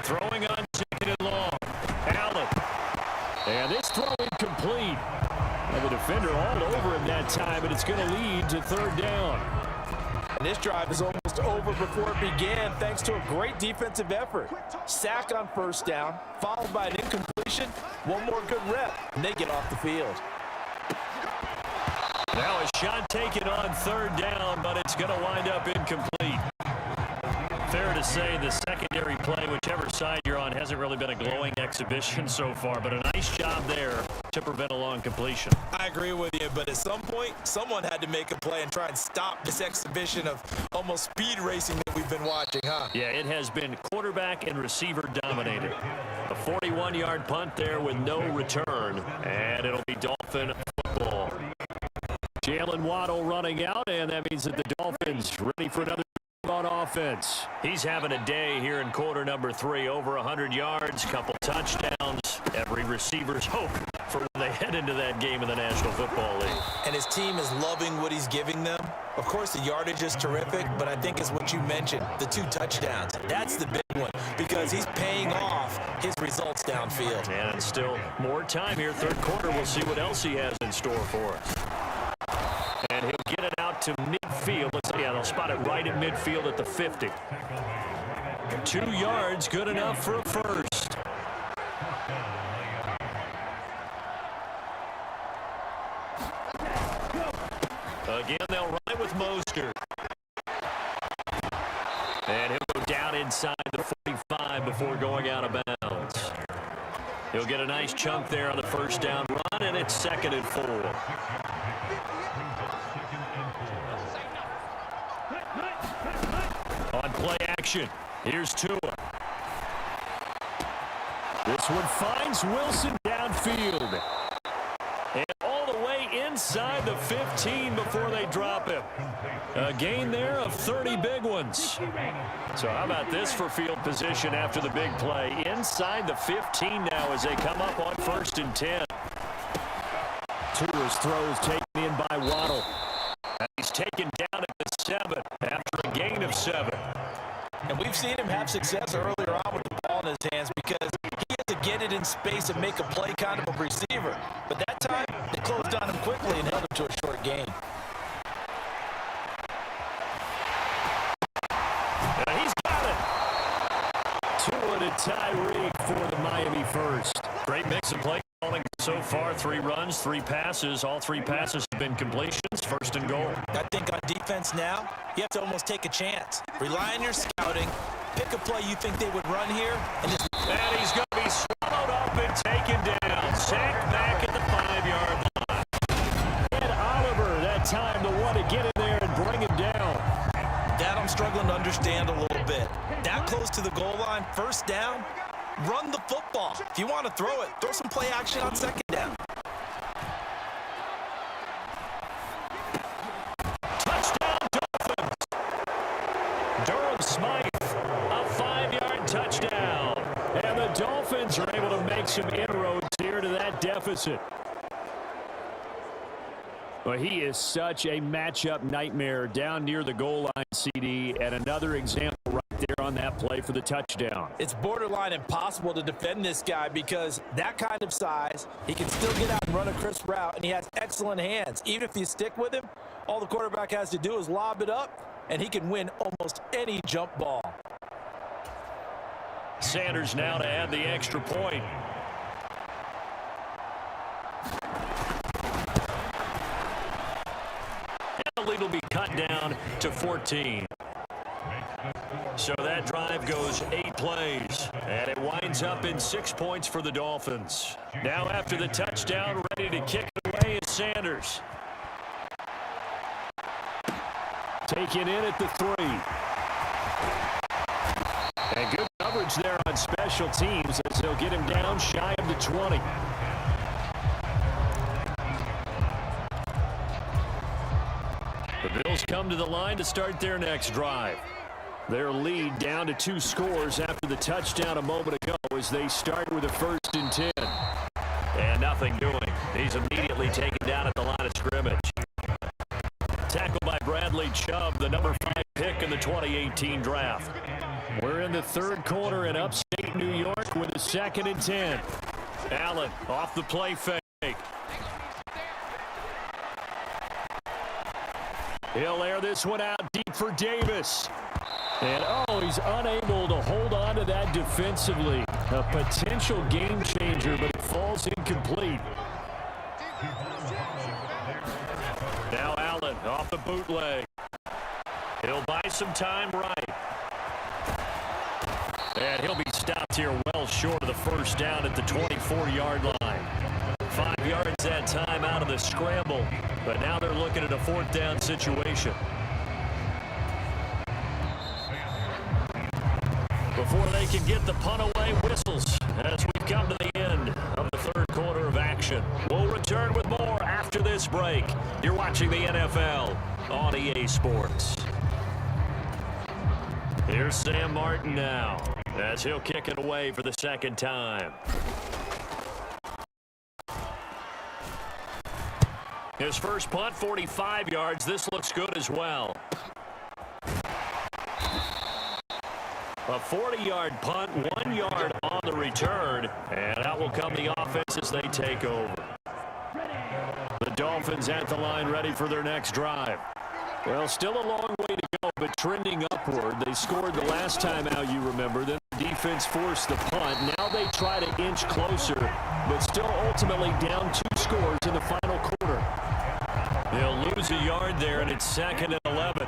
Throwing on second and long. Allen. And this throw incomplete. And the defender all over him that time, and it's going to lead to third down. And this drive is almost over before it began thanks to a great defensive effort. Sack on first down, followed by an incompletion. One more good rep, and they get off the field. Now a shot taken on third down, but it's going to wind up incomplete. Fair to say the secondary play, whichever side you're on, hasn't really been a glowing exhibition so far, but a nice job there to prevent a long completion. I agree with you, but at some point, someone had to make a play and try and stop this exhibition of almost speed racing that we've been watching, huh? Yeah, it has been quarterback and receiver dominated. A 41-yard punt there with no return, and it'll be Dolphin football. Jalen Waddle running out, and that means that the Dolphins ready for another on offense. He's having a day here in quarter number 3. Over 100 yards, couple touchdowns. Every receiver's hope for when they head into that game in the National Football League. And his team is loving what he's giving them. Of course, the yardage is terrific, but I think it's what you mentioned, the 2 touchdowns. That's the big one because he's paying off his results downfield. And still more time here. Third quarter, we'll see what else he has in store for us. And he'll get it out to midfield. Looks I'll spot it right at midfield at the 50. 2 yards, good enough for a first. Again, they'll run it with Mostert. And he'll go down inside the 45 before going out of bounds. He'll get a nice chunk there on the first down run, and it's 2nd and 4. On play action, here's Tua. This one finds Wilson downfield. And all the way inside the 15 before they drop him. A gain there of 30 big ones. So how about this for field position after the big play? Inside the 15 now as they come up on 1st and 10. Tua's throws taken in by Waddle. And he's taken down at the 7 after a gain of 7. And we've seen him have success earlier on with the ball in his hands because he has to get it in space and make a play kind of a receiver. But that time, they closed on him quickly and held him to a short gain. And he's got it. Tua to Tyreek for the Miami first. Great mix of play calling so far. 3 runs, 3 passes. All 3 passes have been completions. 1st and goal. I think on defense now, you have to almost take a chance. Rely on your scouting. Pick a play you think they would run here. And he's going to be swallowed up and taken down. Sacked back at the 5-yard line. And Oliver, that time the one to get in there and bring him down. That I'm struggling to understand a little bit. That close to the goal line, 1st down, run the football. If you want to throw it, throw some play action on 2nd down. Smythe, a 5-yard touchdown. And the Dolphins are able to make some inroads here to that deficit. Well, he is such a matchup nightmare down near the goal line, CD, and another example right there on that play for the touchdown. It's borderline impossible to defend this guy because that kind of size, he can still get out and run a crisp route, and he has excellent hands. Even if you stick with him, all the quarterback has to do is lob it up, and he can win almost any jump ball. Sanders now to add the extra point. And the lead will be cut down to 14. So that drive goes 8 plays, and it winds up in 6 points for the Dolphins. Now after the touchdown, ready to kick it away is Sanders. Taken in at the 3. And good coverage there on special teams as they'll get him down shy of the 20. The Bills come to the line to start their next drive. Their lead down to 2 scores after the touchdown a moment ago as they start with a 1st and 10. And nothing doing. He's immediately taken down at the line of scrimmage. Tackled by Bradley Chubb, the number 5 pick in the 2018 draft. We're in the 3rd quarter in upstate New York with a 2nd and 10. Allen off the play fake. He'll air this one out deep for Davis. And, he's unable to hold on to that defensively. A potential game changer, but it falls incomplete. Now Allen off the bootleg. He'll buy some time right. And he'll be stopped here well short of the 1st down at the 24-yard line. 5 yards that time out of the scramble. But now they're looking at a 4th down situation. Before they can get the punt away, whistles as we come to the end of the 3rd quarter of action. We'll return with more after this break. You're watching the NFL on EA Sports. Here's Sam Martin now as he'll kick it away for the 2nd time. His first punt, 45 yards. This looks good as well. A 40-yard punt, 1 yard on the return, and that will come the offense as they take over. The Dolphins at the line ready for their next drive. Well, still a long way to but trending upward. They scored the last time out, you remember. Then the defense forced the punt. Now they try to inch closer, but still ultimately down 2 scores in the final quarter. They'll lose a yard there, and it's 2nd and 11.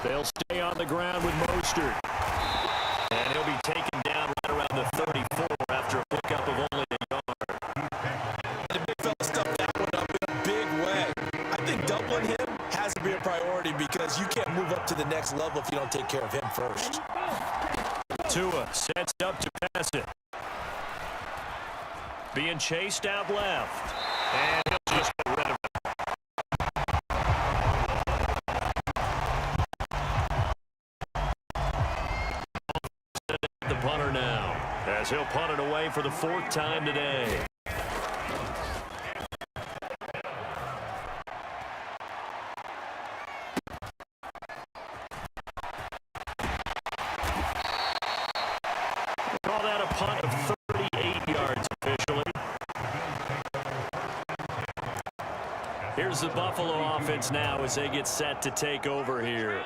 They'll stay on the ground with Mostert. And he'll be taken down right around the 34 after a pickup of only a yard. The big fella stuffed that one up in a big way. I think doubling him has to be a priority because you can't move up to the next level if you don't take care of him first. Tua sets up to pass it. Being chased out left. And he'll just get rid of it. The punter now, as he'll punt it away for the 4th time today. Call that a punt of 38 yards officially. Here's the Buffalo offense now as they get set to take over here.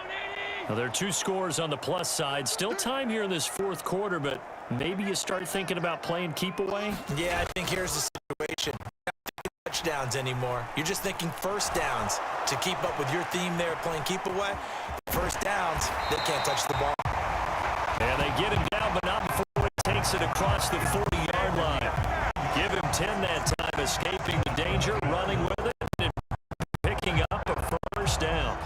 Now, there are 2 scores on the plus side. Still time here in this 4th quarter, but maybe you start thinking about playing keep away? Yeah, I think here's the situation. You're not thinking touchdowns anymore. You're just thinking first downs to keep up with your theme there playing keep away. First downs, they can't touch the ball. And they get him down, but not before he takes it across the 40-yard line. Give him 10 that time, escaping the danger, running with it, and picking up a first down.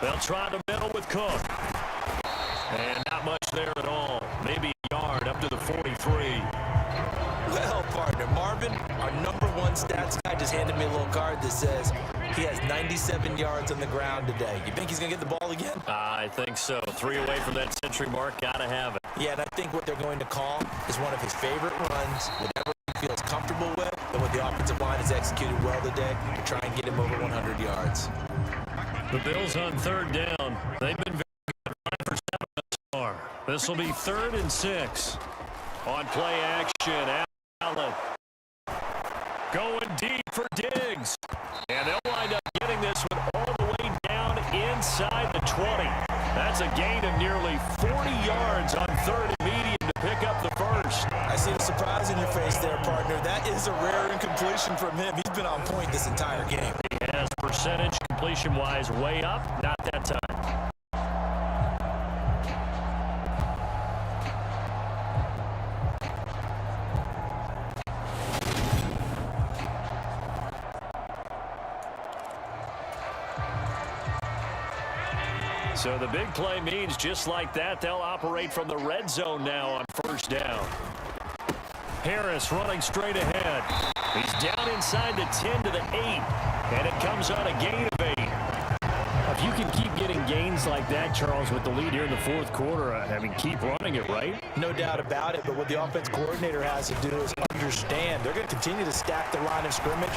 They'll try the middle with Cook. And not much there at all. Maybe a yard up to the 43. Well, partner, Marvin, our #1 stats guy just handed me a little card that says he has 97 yards on the ground today. You think he's going to get the ball again? I think so. 3 away from that century mark. Got to have it. Yeah, and I think what they're going to call is one of his favorite runs, whatever he feels comfortable with, and what the offensive line has executed well today to try and get him over 100 yards. The Bills on 3rd down. They've been very good, 5 for 7 thus far. This will be 3rd and 6. On play action, Allen going deep for Diggs. And they'll wind up getting this one all the way down inside the 20. That's a gain of nearly 40 yards on 3rd and medium to pick up the first. I see the surprise in your face there, partner. That is a rare incompletion from him. He's been on point this entire game. He has percentage completion-wise way up, not that time. So the big play means just like that, they'll operate from the red zone now on 1st down. Harris running straight ahead. He's down inside the 10 to the 8, and it comes on a gain of 8. If you can keep getting gains like that, Charles, with the lead here in the 4th quarter, I mean, keep running it, right? No doubt about it, but what the offense coordinator has to do is understand they're going to continue to stack the line of scrimmage.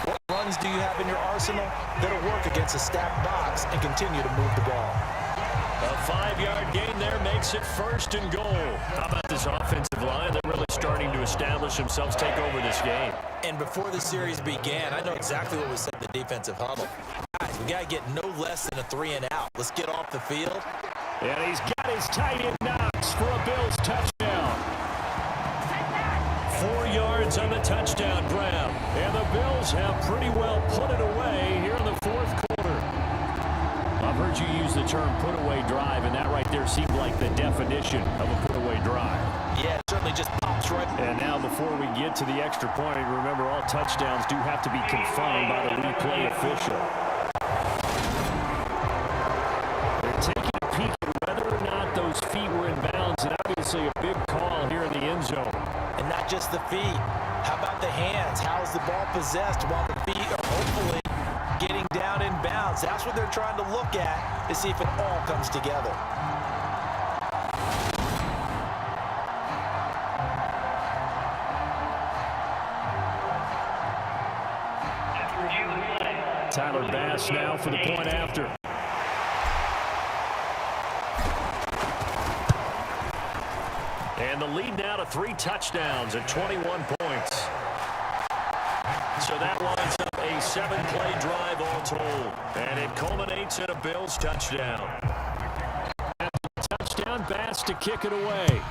What runs do you have in your arsenal that'll work against a stacked box and continue to move the ball? A 5-yard gain there makes it 1st and goal. How about this offensive line? They're really starting to establish themselves, take over this game. And before the series began, I know exactly what was said in the defensive huddle. Guys, we got to get no less than a 3 and out. Let's get off the field. And he's got his tight end Knox for a Bills touchdown. 4 yards on the touchdown grab. And the Bills have pretty well put it away here in the 4th quarter. I've heard you use the term put-away drive, and that right there seemed like the definition of a put-away drive. Yeah, it certainly just pops right. And now before we get to the extra point, remember all touchdowns do have to be confirmed by the replay official. They're taking a peek at whether or not those feet were in bounds, and obviously a big call here in the end zone. And not just the feet. How about the hands? How is the ball possessed while the feet are hopefully getting down in bounds? That's what they're trying to look at to see if it all comes together. Tyler Bass now for the point after. And the lead now to 3 touchdowns at 21 points. So that lines up a 7-play drive all told. And it culminates in a Bills touchdown. Touchdown, Bass to kick it away.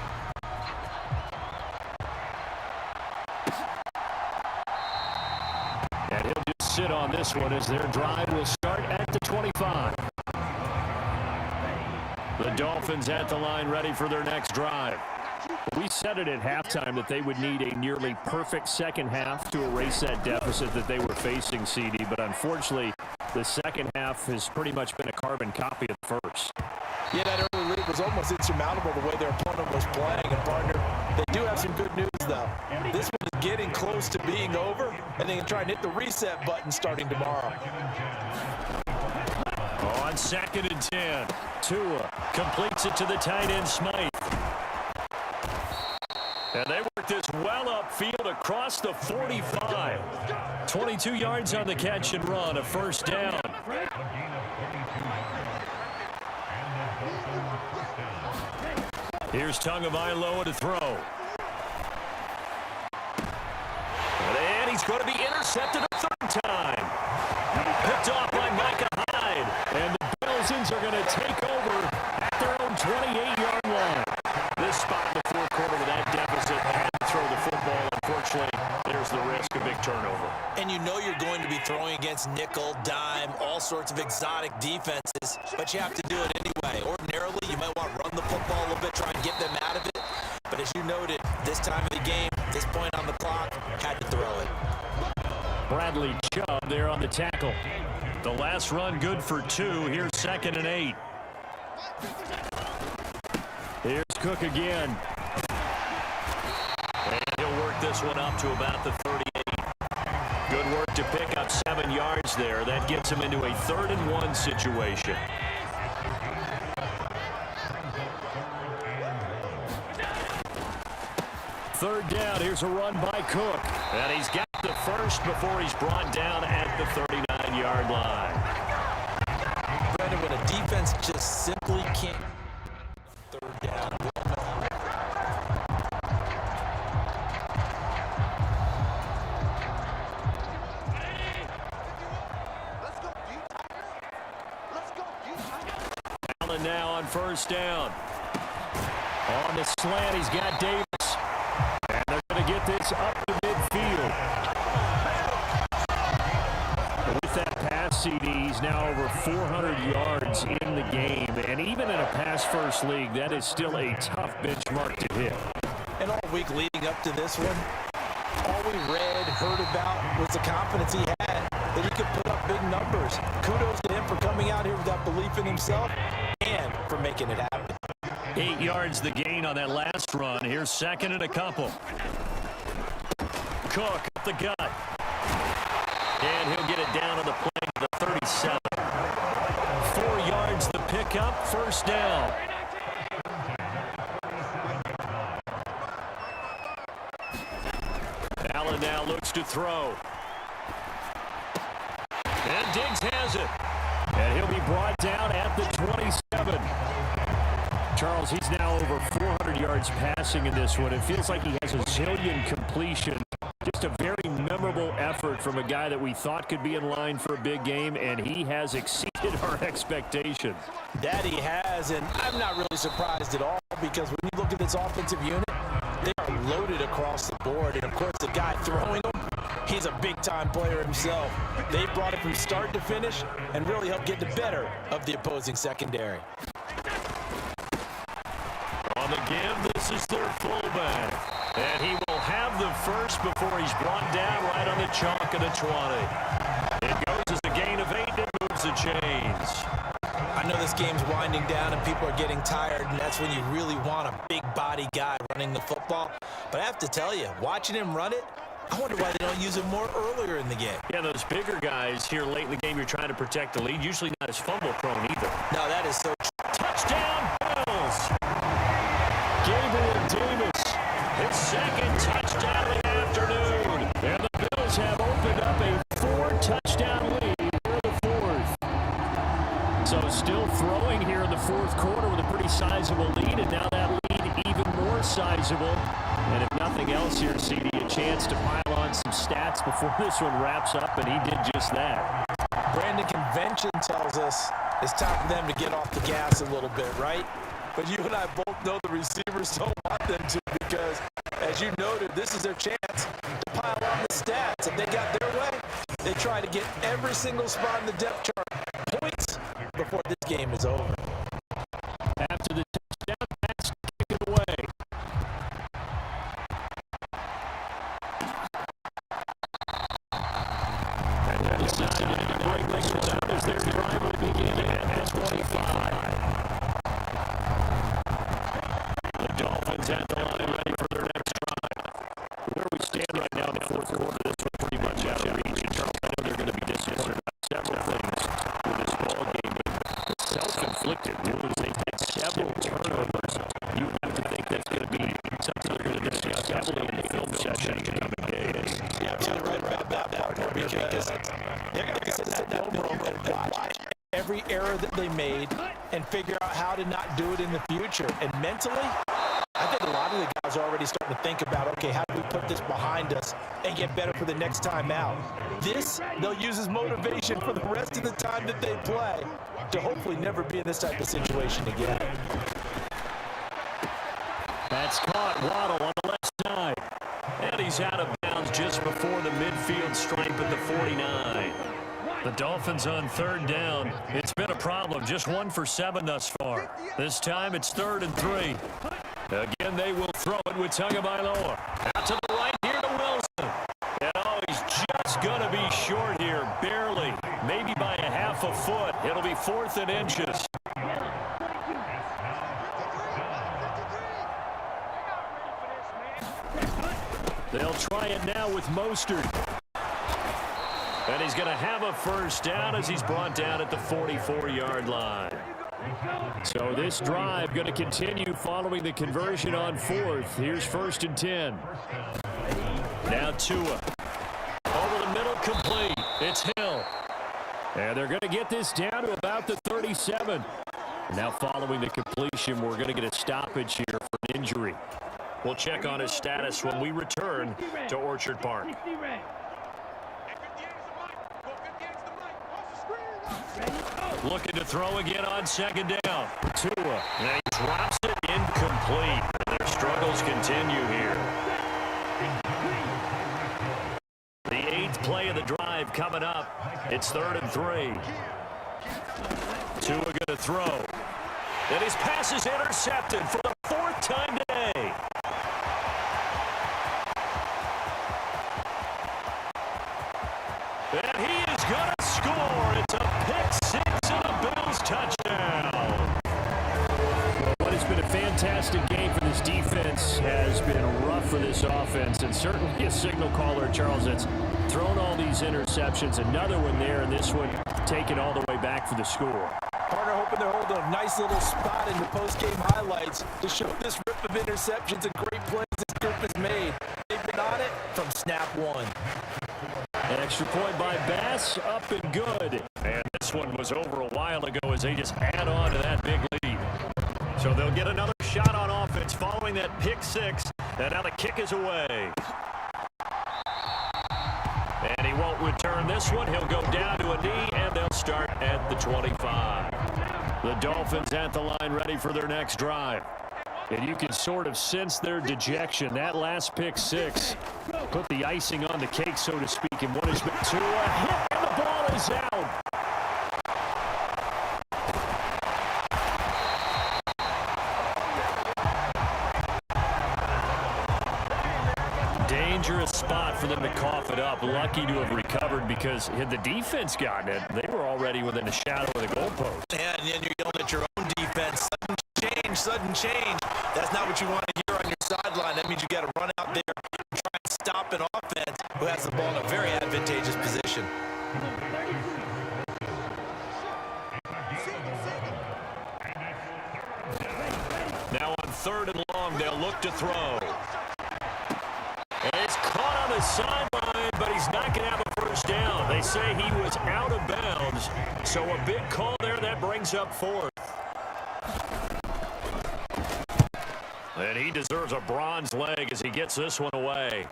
And he'll just sit on this one as their drive will start at the 25. The Dolphins at the line ready for their next drive. We said it at halftime that they would need a nearly perfect second half to erase that deficit that they were facing, CD. But unfortunately, the second half has pretty much been a carbon copy of the first. Yeah, that early lead was almost insurmountable the way their opponent was playing. And, partner, they do have some good news, though. This one is getting close to being over, and they can try and hit the reset button starting tomorrow. On 2nd and 10, Tua completes it to the tight end, Smythe. And they work this well upfield across the 45. 22 yards on the catch and run, a first down. Here's Tagovailoa to throw. And he's going to be intercepted a third time. Picked off by Micah Hyde. And the Bills are going to take over at their own 28-yard line. This spot in the fourth quarter with that deficit, had to throw the football. Unfortunately, there's the risk of big turnover. And you know you're going to be throwing against nickel, dime, all sorts of exotic defenses, but you have to do it anyway. Ordinarily, you might want to run the football a little bit, try and get them out of it. But as you noted, this time of the game, this point on the clock, had to throw it. Bradley Chubb there on the tackle. The last run good for 2. Here's 2nd and 8. Here's Cook again. And he'll work this one up to about the 38. Good work to pick up 7 yards there. That gets him into a 3rd and 1 situation. Third down. Here's a run by Cook. And he's got the first before he's brought down at the 39-yard line. Brandon, when a defense just simply can't. Third down. Allen now on first down. On the slant, he's got Davis. And they're going to get this up to midfield. With that pass CD, he's now over 400 yards in the game. And even in a pass-first league, that is still a tough benchmark to hit. And all week leading up to this one, all we read, heard about was the confidence he had that he could put up big numbers. Kudos to him for coming out here with that belief in himself and for making it happen. 8 yards the gain on that last run. Here's 2nd and a couple. Cook up the gut. And he'll get it down on the play to the 37. 4 yards the pickup, first down. Allen now looks to throw. And Diggs has it. And he'll be brought down at the 27. Charles, he's now over 400 yards passing in this one. It feels like he has a zillion completion. Just a very memorable effort from a guy that we thought could be in line for a big game, and he has exceeded our expectations. That he has, and I'm not really surprised at all because when you look at this offensive unit, they are loaded across the board. And, of course, the guy throwing them, he's a big-time player himself. They brought it from start to finish and really helped get the better of the opposing secondary. On the give, this is their fullback. And he will have the first before he's brought down right on the chalk of the 20. It goes as a gain of 8 and moves the chains. I know this game's winding down and people are getting tired, and that's when you really want a big-body guy running the football. But I have to tell you, watching him run it, I wonder why they don't use him more earlier in the game. Yeah, those bigger guys here late in the game, you're trying to protect the lead. Usually not as fumble-prone either. No, that is so true. Touchdown, Bills! Gabriel Davis, his second touchdown of the afternoon. And the Bills have opened up a 4-touchdown lead for the fourth. So still throwing here in the fourth quarter with a pretty sizable lead, and now that lead even more sizable. feasible. And if nothing else here, CD, a chance to pile on some stats before this one wraps up, and he did just that. Brandon, convention tells us it's time for them to get off the gas a little bit, right? But you and I both know the receivers don't want them to because, as you noted, this is their chance to pile on the stats. If they got their way, they try to get every single spot in the depth chart points before this game is over. After the touchdown pass, kick it away. And they're deciding to break this one out as their drive will begin at 25. The Dolphins at the line ready for their next drive. Where we stand right now in the fourth quarter, this one's pretty much out of reach. And Charles, I know they're going to be disappointed about several things with this ball game, but self-inflicted wounds. They've had several turnovers. You have to think that's going to be something they're going to discuss heavily in the film session in the coming days. Yeah, absolutely right about that, partner, because they're going to sit down and watch every error that they made and figure out how to not do it in the future. And mentally, I think a lot of the guys are already starting to think about, okay, how do we put this behind us and get better for the next time out? This, they'll use as motivation for the rest of the time that they play to hopefully never be in this type of situation again. That's caught. Waddle on the left side. And he's out of bounds just before the midfield stripe at the 49. The Dolphins on third down. It's been a problem. Just 1 for 7 thus far. This time it's 3rd and 3. Again, they will throw it with Tagovailoa. Out to the right here to Wilson. And oh, he's just going to be short here. Barely. Maybe by a half a foot. It'll be 4th and inches. They'll try it now with Mostert. And he's going to have a first down as he's brought down at the 44-yard line. So this drive going to continue following the conversion on 4th. Here's 1st and 10. Now Tua. Over the middle, complete. It's Hill. And they're going to get this down to about the 37. Now following the completion, we're going to get a stoppage here for an injury. We'll check on his status when we return to Orchard Park. Looking to throw again on 2nd down. Tua. And he drops it incomplete. Their struggles continue here. The 8th play of the drive coming up. It's 3rd and 3. Tua going to throw. And his pass is intercepted for the 4th time today. And he is going to score. It's a pick-6 and a Bills touchdown. Well, what has been a fantastic game for this defense has been rough for this offense, and certainly a signal caller, Charles, that's thrown all these interceptions. Another one there, and this one taken all the way back for the score. Partner hoping they're holding a nice little spot in the post-game highlights to show this rip of interceptions and great plays this group has made. They've been on it from snap 1. An extra point by Bass, up and good. And this one was over a while ago as they just add on to that big lead. So they'll get another shot on offense following that pick-6. And now the kick is away. And he won't return this one. He'll go down to a knee, and they'll start at the 25. The Dolphins at the line ready for their next drive. And you can sort of sense their dejection. That last pick-6 put the icing on the cake, so to speak. And what has been to a hit, and the ball is out. Dangerous spot for them to cough it up. Lucky to have recovered because had the defense gotten it, they were already within a shadow of the goalpost. And you're yelling at your own defense. Sudden change. That's not what you want to hear on your sideline. That means you got to run out there and try and stop an offense who has the ball in a very advantageous position. Now on 3rd and long, they'll look to throw. And it's caught on the sideline, but he's not going to have a first down. They say he was out of bounds. So a big call there that brings up 4th. And he deserves a bronze leg as he gets this one away.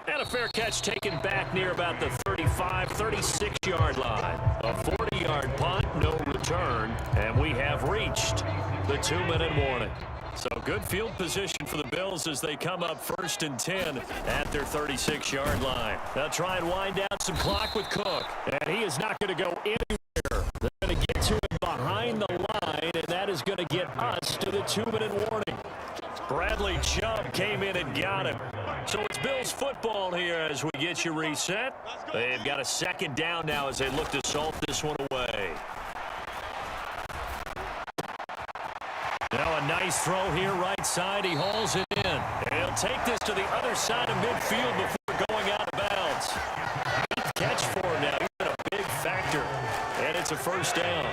And a fair catch taken back near about the 35, 36-yard line. A 40-yard punt, no return, and we have reached the 2-minute warning. So good field position for the Bills as they come up 1st and 10 at their 36-yard line. They'll try and wind down some clock with Cook. And he is not going to go anywhere. They're going to get to him behind the line, and that is going to get us to the 2-minute warning. Bradley Chubb came in and got him. So it's Bills football here as we get you reset. They've got a 2nd down now as they look to salt this one away. Now a nice throw here right side. He hauls it in. He'll take this to the other side of midfield before going out of bounds. Good catch for him now. He's been a big factor. And it's a 1st down.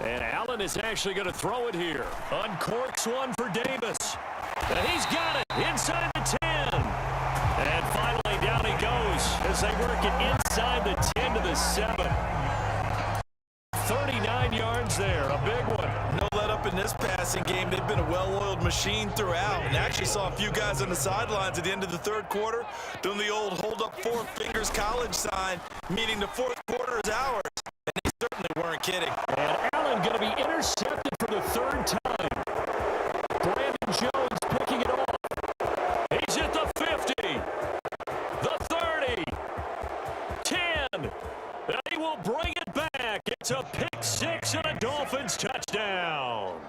And Allen is actually going to throw it here. Uncorks one for Davis. And he's got it inside the 10. And finally down he goes as they work it inside the 10 to the 7. 39 yards there, a big one. No let up in this passing game. They've been a well-oiled machine throughout. And actually saw a few guys on the sidelines at the end of the 3rd quarter doing the old hold up 4 fingers college sign, meaning the 4th quarter is ours. And they certainly weren't kidding. And Allen going to be intercepted for the 3rd time. Brandon Jones picking it off. He's at the 50, the 30, 10, and he will bring it back. It's a pick 6 and a Dolphins touchdown.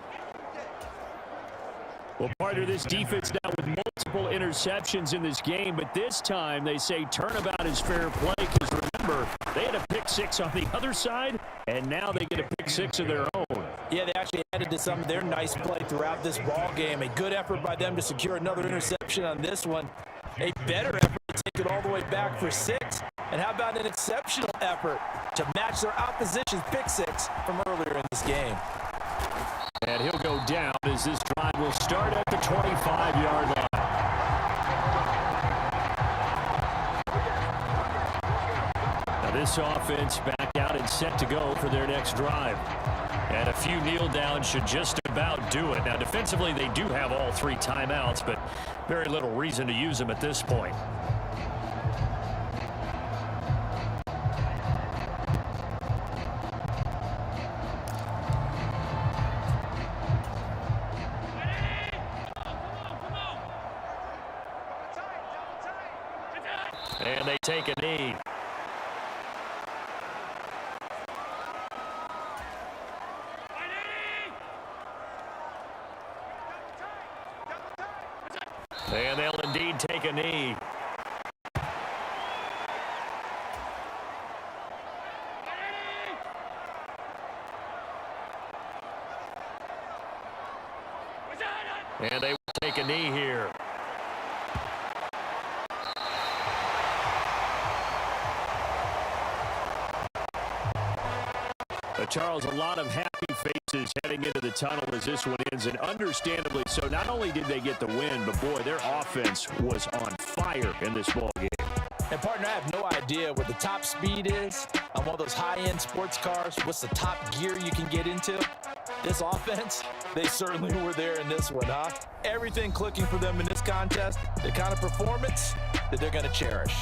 Well, partner, this defense now with multiple interceptions in this game, but this time they say turnabout is fair play because remember, they had a pick 6 on the other side, and now they get a pick 6 of their own. Yeah, they actually added to some of their nice play throughout this ball game. A good effort by them to secure another interception on this one. A better effort to take it all the way back for 6. And how about an exceptional effort to match their opposition's pick 6 from earlier in this game. And he'll go down as this drive will start at the 25-yard line. Now this offense back out and set to go for their next drive. And a few kneel downs should just about do it. Now defensively they do have all 3 timeouts, but very little reason to use them at this point. And they take a knee. And they'll indeed take a knee. And they will take a knee here. Charles, a lot of happy faces heading into the tunnel as this one ends, and understandably so. Not only did they get the win, but boy, their offense was on fire in this ball game. And partner, I have no idea what the top speed is on one of those high-end sports cars. What's the top gear you can get into? This offense, they certainly were there in this one, huh? Everything clicking for them in this contest, the kind of performance that they're going to cherish.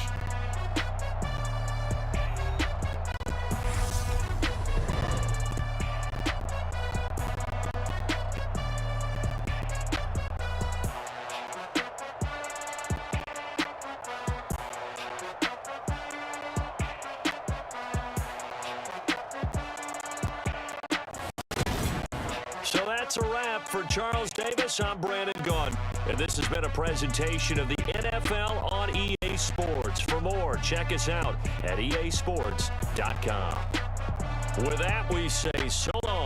So that's a wrap for Charles Davis. I'm Brandon Gunn, and this has been a presentation of the NFL on EA Sports. For more, check us out at easports.com. With that, we say so long.